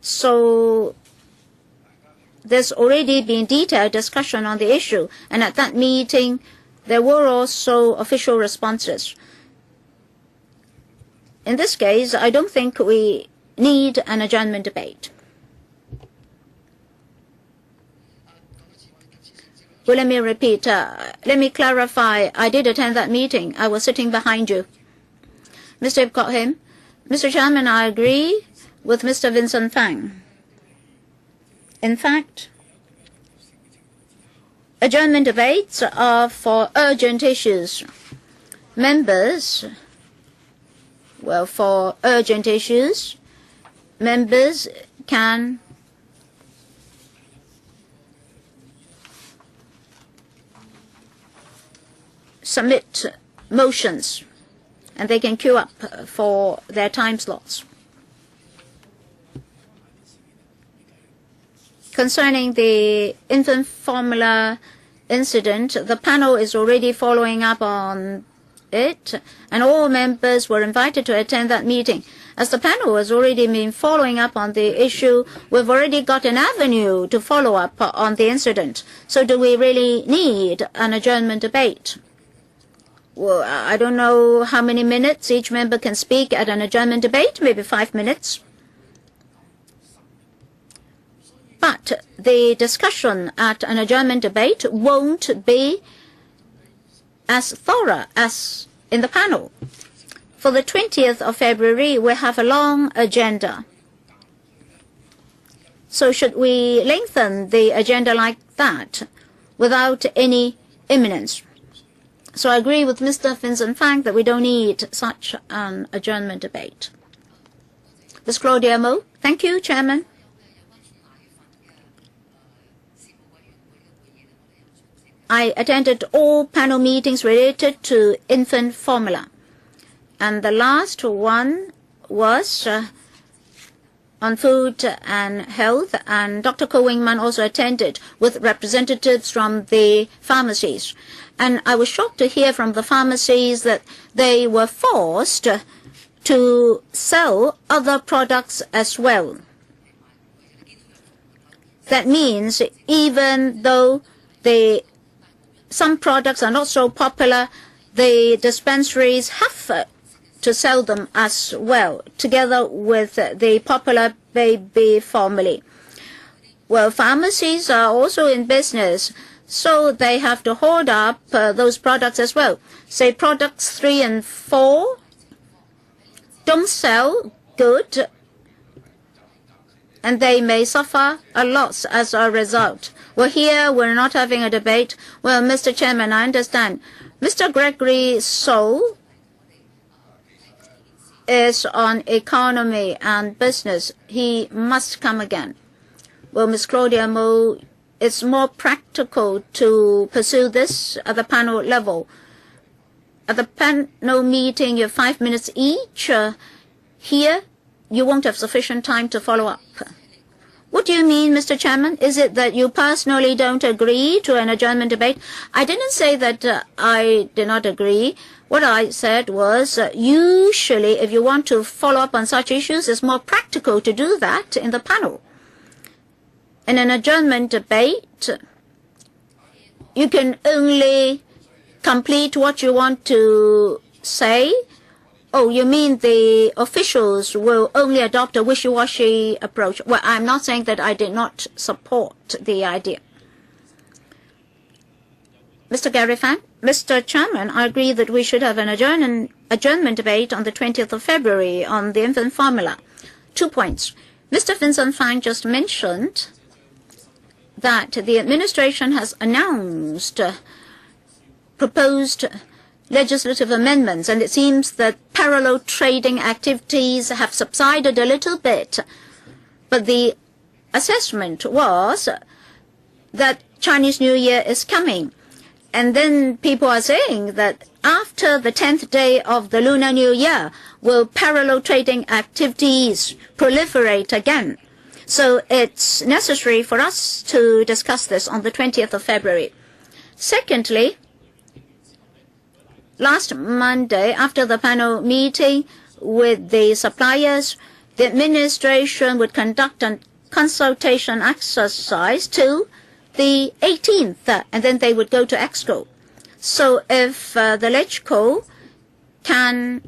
So there's already been detailed discussion on the issue, and at that meeting there were also official responses. In this case, I don't think we need an adjournment debate. Well, let me repeat. Let me clarify. I did attend that meeting. I was sitting behind you. Mr. Ip Kok Him. Mr. Chairman, I agree with Mr. Vincent Fang. In fact, adjournment debates are for urgent issues. Members, well, for urgent issues, members can submit motions, and they can queue up for their time slots. Concerning the infant formula incident, the panel is already following up on it, and all members were invited to attend that meeting. As the panel has already been following up on the issue, we've already got an avenue to follow up on the incident. So do we really need an adjournment debate? Well, I don't know how many minutes each member can speak at an adjournment debate, maybe 5 minutes. But the discussion at an adjournment debate won't be as thorough as in the panel. For the 20th of February, we have a long agenda. So should we lengthen the agenda like that without any imminence? So I agree with Mr. Vincent Fang that we don't need such an adjournment debate. Ms. Claudia Mo. Thank you, Chairman. I attended all panel meetings related to infant formula. And the last one was on food and health, and Dr. Kwan-yuen also attended with representatives from the pharmacies. And I was shocked to hear from the pharmacies that they were forced to sell other products as well. That means even though some products are not so popular, the dispensaries have to sell them as well, together with the popular baby formula. Well, pharmacies are also in business, so they have to hold up those products as well. Say products 3 and 4 don't sell good, and they may suffer a loss as a result. Well, here we're not having a debate. Well, Mr. Chairman, I understand. Mr. Gregory So is on economy and business. He must come again. Well, Ms. Claudia Mo, it's more practical to pursue this at the panel level. At the panel meeting, you have 5 minutes each. Here, you won't have sufficient time to follow up. What do you mean, Mr. Chairman? Is it that you personally don't agree to an adjournment debate? I didn't say that I did not agree. What I said was usually if you want to follow up on such issues, it's more practical to do that in the panel. In an adjournment debate, you can only complete what you want to say. Oh, you mean the officials will only adopt a wishy-washy approach? Well, I'm not saying that I did not support the idea. Mr. Gary Fan, Mr. Chairman, I agree that we should have an adjournment debate on the 20th of February on the infant formula. 2 points. Mr. Vincent Fang just mentioned that the administration has announced proposed legislative amendments, and it seems that parallel trading activities have subsided a little bit. But the assessment was that Chinese New Year is coming. And then people are saying that after the 10th day of the Lunar New Year, will parallel trading activities proliferate again? So it's necessary for us to discuss this on the 20th of February. Secondly, last Monday, after the panel meeting with the suppliers, the administration would conduct a consultation exercise till the 18th, and then they would go to Exco. So if the LegCo can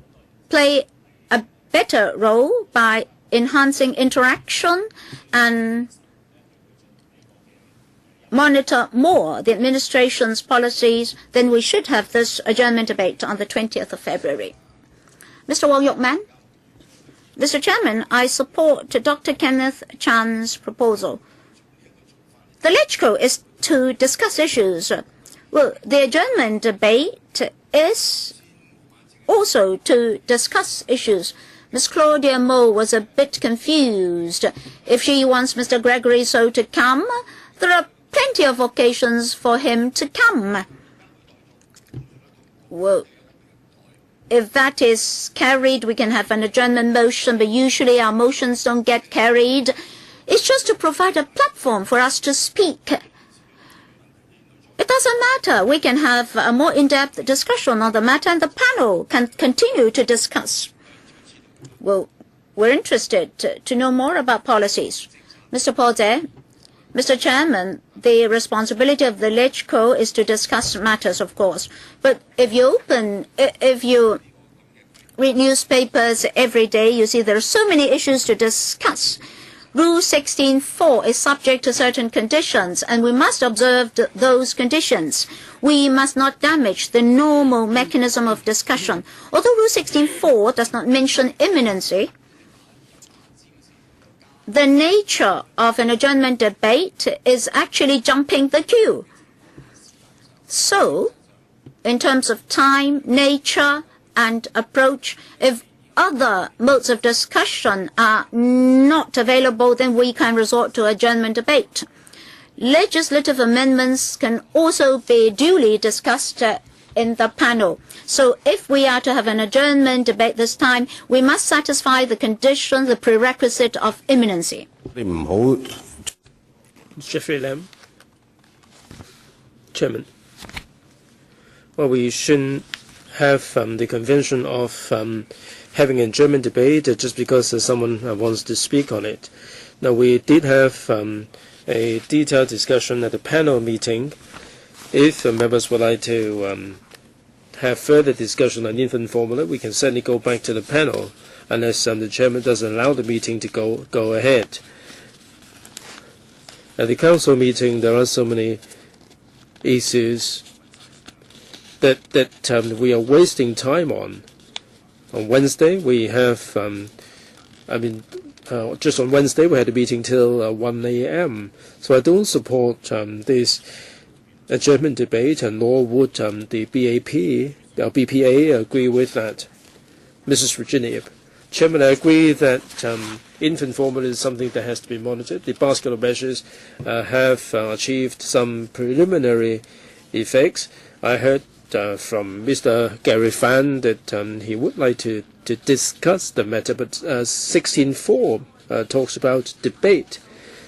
play a better role by enhancing interaction and monitor more the administration's policies, then we should have this adjournment debate on the 20th of February. Mr. Wong Yok Man. Mr. Chairman, I support Dr. Kenneth Chan's proposal. The LegCo is to discuss issues. Well, the adjournment debate is also to discuss issues. Ms. Claudia Mo was a bit confused. If she wants Mr. Gregory So to come, there are plenty of occasions for him to come. Well, if that is carried, we can have an adjournment motion, but usually our motions don't get carried. It's just to provide a platform for us to speak. It doesn't matter. We can have a more in-depth discussion on the matter, and the panel can continue to discuss. Well, we're interested to know more about policies. Mr. Porde, Mr. Chairman, the responsibility of the LegCo is to discuss matters, of course. But if you read newspapers every day, you see there are so many issues to discuss. Rule 16.4 is subject to certain conditions, and we must observe those conditions. We must not damage the normal mechanism of discussion. Although Rule 16.4 does not mention imminency, the nature of an adjournment debate is actually jumping the queue. So, in terms of time, nature, and approach, if other modes of discussion are not available, then we can resort to adjournment debate. Legislative amendments can also be duly discussed in the panel. So if we are to have an adjournment debate this time, we must satisfy the condition, the prerequisite of imminency. Jeffrey Lam, Chairman. Well, we shouldn't have the convention of having a German debate just because someone wants to speak on it. Now, we did have a detailed discussion at the panel meeting. If members would like to have further discussion on infant formula, we can certainly go back to the panel, unless the chairman doesn't allow the meeting to go ahead. At the council meeting, there are so many issues that we are wasting time on. On Wednesday, we have, just on Wednesday, we had a meeting till 1 a.m. So I don't support this adjournment debate, and nor would the BPA agree with that. Mrs. Virginia. Chairman, I agree that infant formula is something that has to be monitored. The basket of measures have achieved some preliminary effects. I heard from Mr. Gary Fan that he would like to discuss the matter, but 16.4 talks about debate.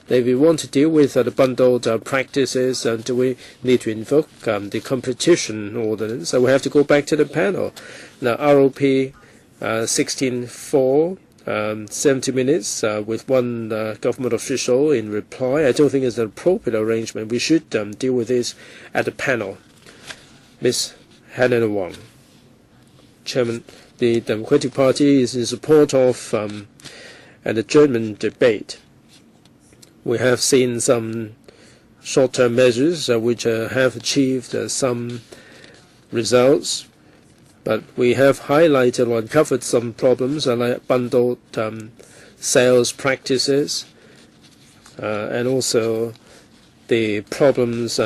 If we want to deal with the bundled practices, do we need to invoke the competition ordinance? So we have to go back to the panel. Now, ROP 16.4, 70 minutes with one government official in reply. I don't think it's an appropriate arrangement. We should deal with this at the panel. Ms. Hannah Wong. Chairman, the Democratic Party is in support of an adjournment debate. We have seen some short-term measures which have achieved some results, but we have highlighted or uncovered some problems like bundled sales practices and also the problems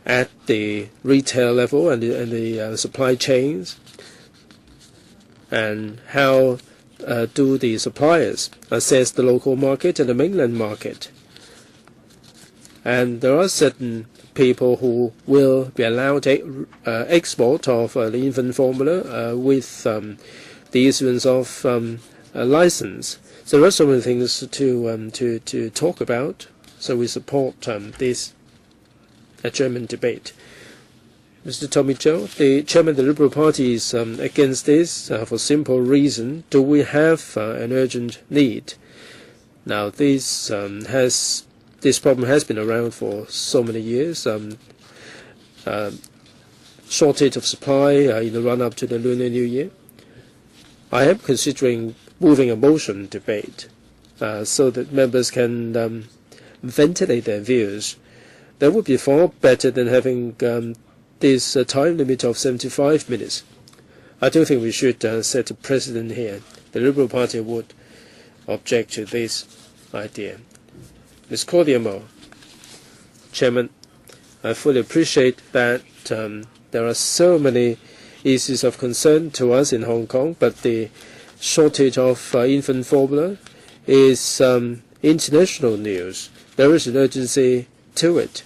at the retail level and the supply chains, and how do the suppliers assess the local market and the mainland market. And there are certain people who will be allowed export of the infant formula with the issuance of a license. So there are so many things to talk about. So we support this adjournment debate. Mr. Tommy Joe, the chairman of the Liberal Party is against this for simple reason. Do we have an urgent need? Now, this problem has been around for so many years. Shortage of supply in the run-up to the Lunar New Year. I am considering moving a motion debate so that members can ventilate their views. That would be far better than having this time limit of 75 minutes. I don't think we should set a precedent here. The Liberal Party would object to this idea. Ms. Cordiamo, Chairman, I fully appreciate that there are so many issues of concern to us in Hong Kong, but the shortage of infant formula is international news. There is an urgency to it.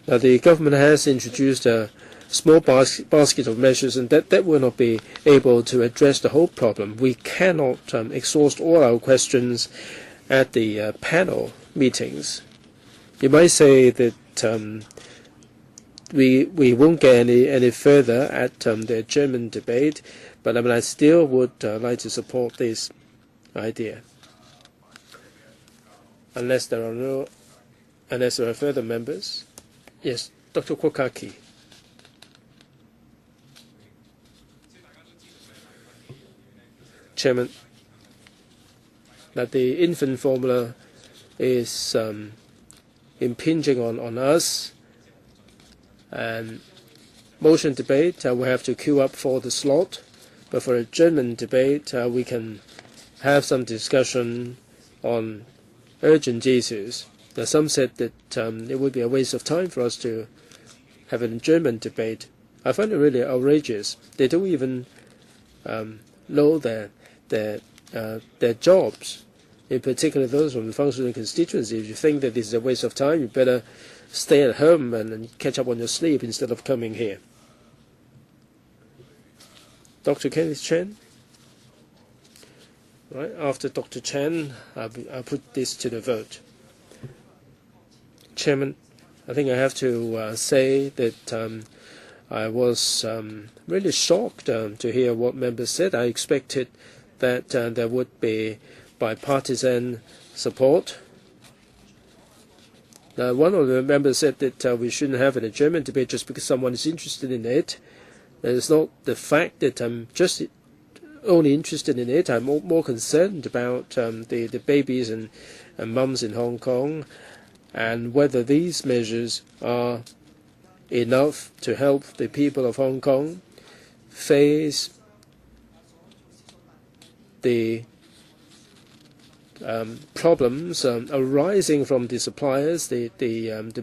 Now, the government has introduced a small basket of measures, and that will not be able to address the whole problem. We cannot exhaust all our questions at the panel meetings. You might say that we won't get any further at the German debate, but I still would like to support this idea. Unless there are further members. Yes, Dr. Kokaki. Chairman, that the infant formula is impinging on us, and motion debate, we have to queue up for the slot. But for a adjournment debate, we can have some discussion on urgent issues. Now, some said that it would be a waste of time for us to have an adjournment debate. I find it really outrageous. They don't even know their jobs, in particular those from the functional constituency. If you think that this is a waste of time, you better stay at home and catch up on your sleep instead of coming here. Dr. Kenneth Chen. Right, after Dr. Chen, I'll put this to the vote. Chairman, I think I have to say that I was really shocked to hear what members said. I expected that there would be bipartisan support. One of the members said that we shouldn't have an adjournment debate just because someone is interested in it. It's not the fact that I'm just only interested in it. I'm more concerned about the babies and mums in Hong Kong, and whether these measures are enough to help the people of Hong Kong face the problems arising from the suppliers, the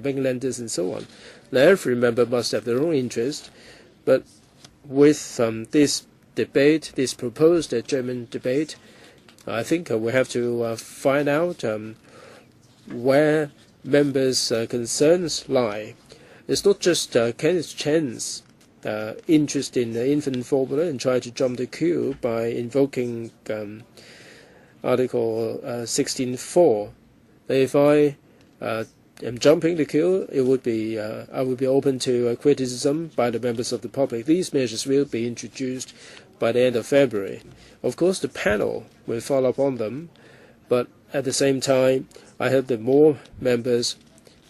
bank lenders, and so on. Now, every member must have their own interest, but with this debate, this proposed German debate, I think we have to find out where members' concerns lie. It's not just Kenneth Chen's interest in the infant formula and try to jump the queue by invoking Article 16.4. If I am jumping the queue, it would be I would be open to criticism by the members of the public. These measures will be introduced by the end of February. Of course, the panel will follow up on them, but at the same time, I hope that more members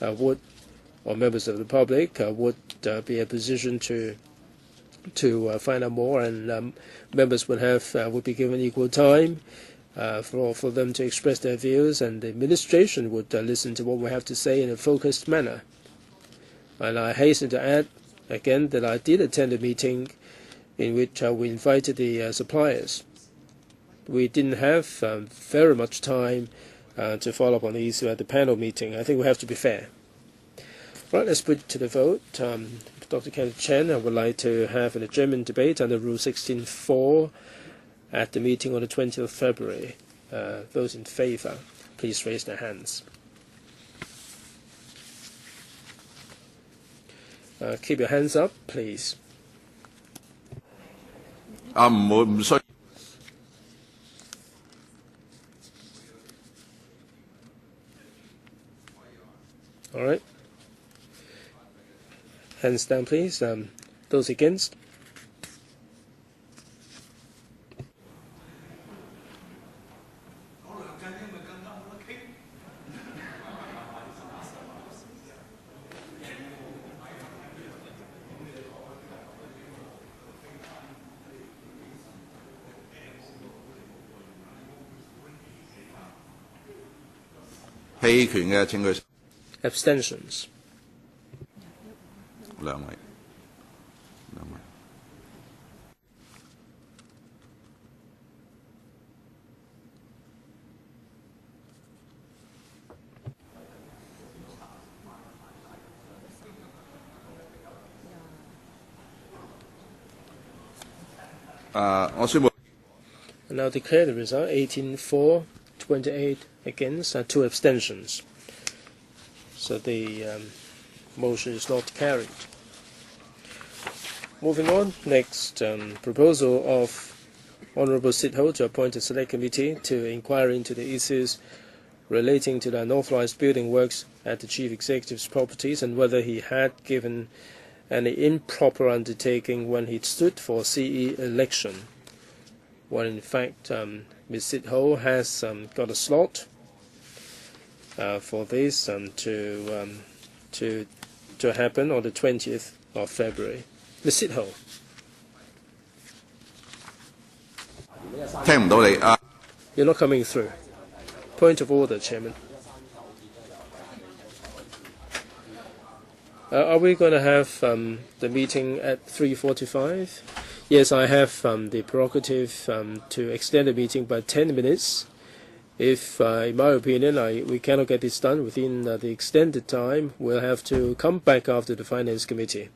or members of the public would be in a position to find out more, and members would be given equal time for them to express their views, and the administration would listen to what we have to say in a focused manner. And I hasten to add again that I did attend a meeting in which we invited the suppliers. We didn't have very much time to follow up on the issue at the panel meeting. I think we have to be fair. Right, let's put it to the vote. Dr. Kenneth Chen, I would like to have an adjournment debate under Rule 16.4 at the meeting on the 20th of February. Those in favour, please raise their hands. Keep your hands up, please. All right. Hands down, please. Those against? Abstentions. 兩位。我宣布。And now declare the result: 18 for, 28 against, and 2 abstentions. So the motion is not carried. Moving on, next proposal of Honourable Sid Ho to appoint a select committee to inquire into the issues relating to the unauthorised building works at the Chief Executive's properties and whether he had given any improper undertaking when he stood for CE election. Well, in fact, Ms. Sid Ho has got a slot for this to happen on the 20th of February. Ms. Sid Ho. 聽唔到你啊！ You're not coming through. Point of order, Chairman. Are we going to have the meeting at 3:45? Yes, I have the prerogative to extend the meeting by 10 minutes. If, in my opinion, we cannot get this done within the extended time, we'll have to come back after the Finance Committee.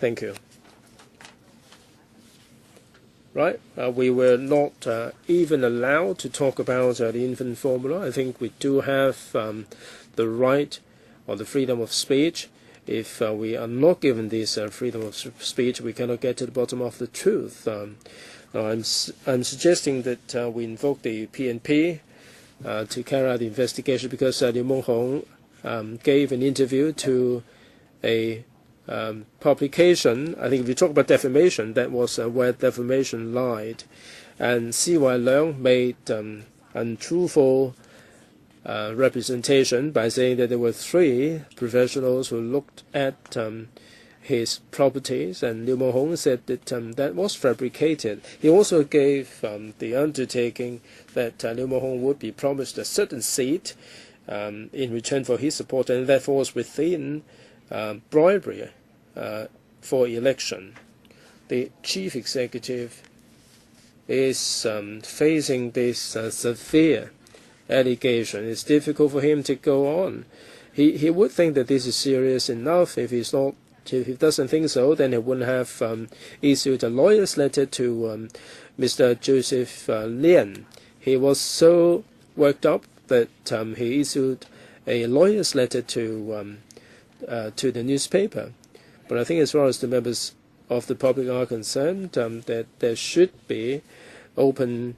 Thank you. Right, we were not even allowed to talk about the infant formula. I think we do have the right or the freedom of speech. If we are not given this freedom of speech, we cannot get to the bottom of the truth. Now, I'm suggesting that we invoke the PNP to carry out the investigation because Liu Monghong gave an interview to a publication. I think if you talk about defamation, that was where defamation lied. And C.Y. Leung made untruthful representation by saying that there were 3 professionals who looked at his properties, and Liu Monghong said that that was fabricated. He also gave the undertaking that Liu Monghong would be promised a certain seat in return for his support, and that falls within bribery for election. The chief executive is facing this severe allegation. It's difficult for him to go on. He would think that this is serious enough. If he doesn't think so, then he wouldn't have issued a lawyer's letter to Mr. Joseph Lien. He was so worked up that he issued a lawyer's letter to the newspaper. But I think as far as the members of the public are concerned, that there should be open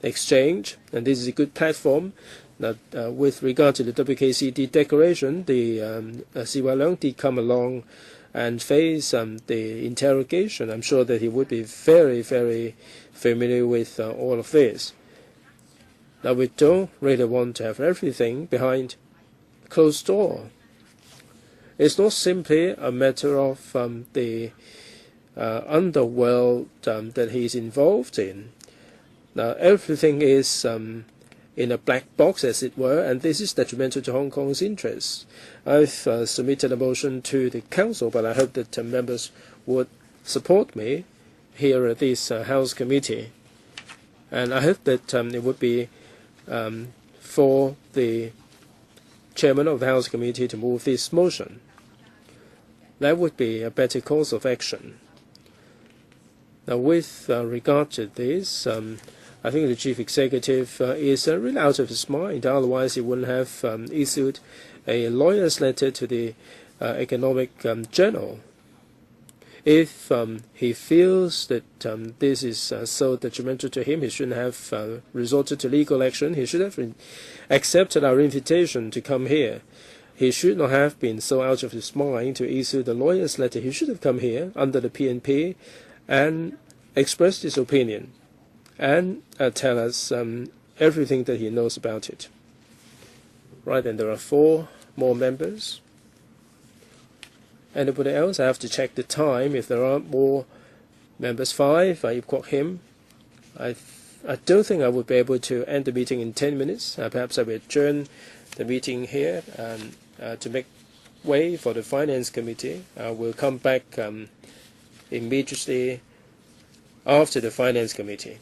exchange, and this is a good platform. That with regard to the WKCD declaration, the C.Y. Leung did come along and face the interrogation. I'm sure that he would be very, very familiar with all of this. Now, we don't really want to have everything behind closed door. It's not simply a matter of the underworld that he's involved in. Now, everything is in a black box, as it were, and this is detrimental to Hong Kong's interests. I've submitted a motion to the Council, but I hope that members would support me here at this House Committee. And I hope that it would be for the Chairman of the House Committee to move this motion. That would be a better course of action. Now, with regard to this, I think the chief executive is really out of his mind. Otherwise, he wouldn't have issued a lawyer's letter to the Economic Journal. If he feels that this is so detrimental to him, he shouldn't have resorted to legal action. He should have accepted our invitation to come here. He should not have been so out of his mind to issue the lawyer's letter. He should have come here under the PNP and expressed his opinion and tell us everything that he knows about it. Right, and there are 4 more members. Anybody else? I have to check the time. If there aren't more members, 5, you've got him. I don't think I would be able to end the meeting in 10 minutes. Perhaps I will adjourn the meeting here to make way for the Finance Committee. We'll come back immediately after the Finance Committee.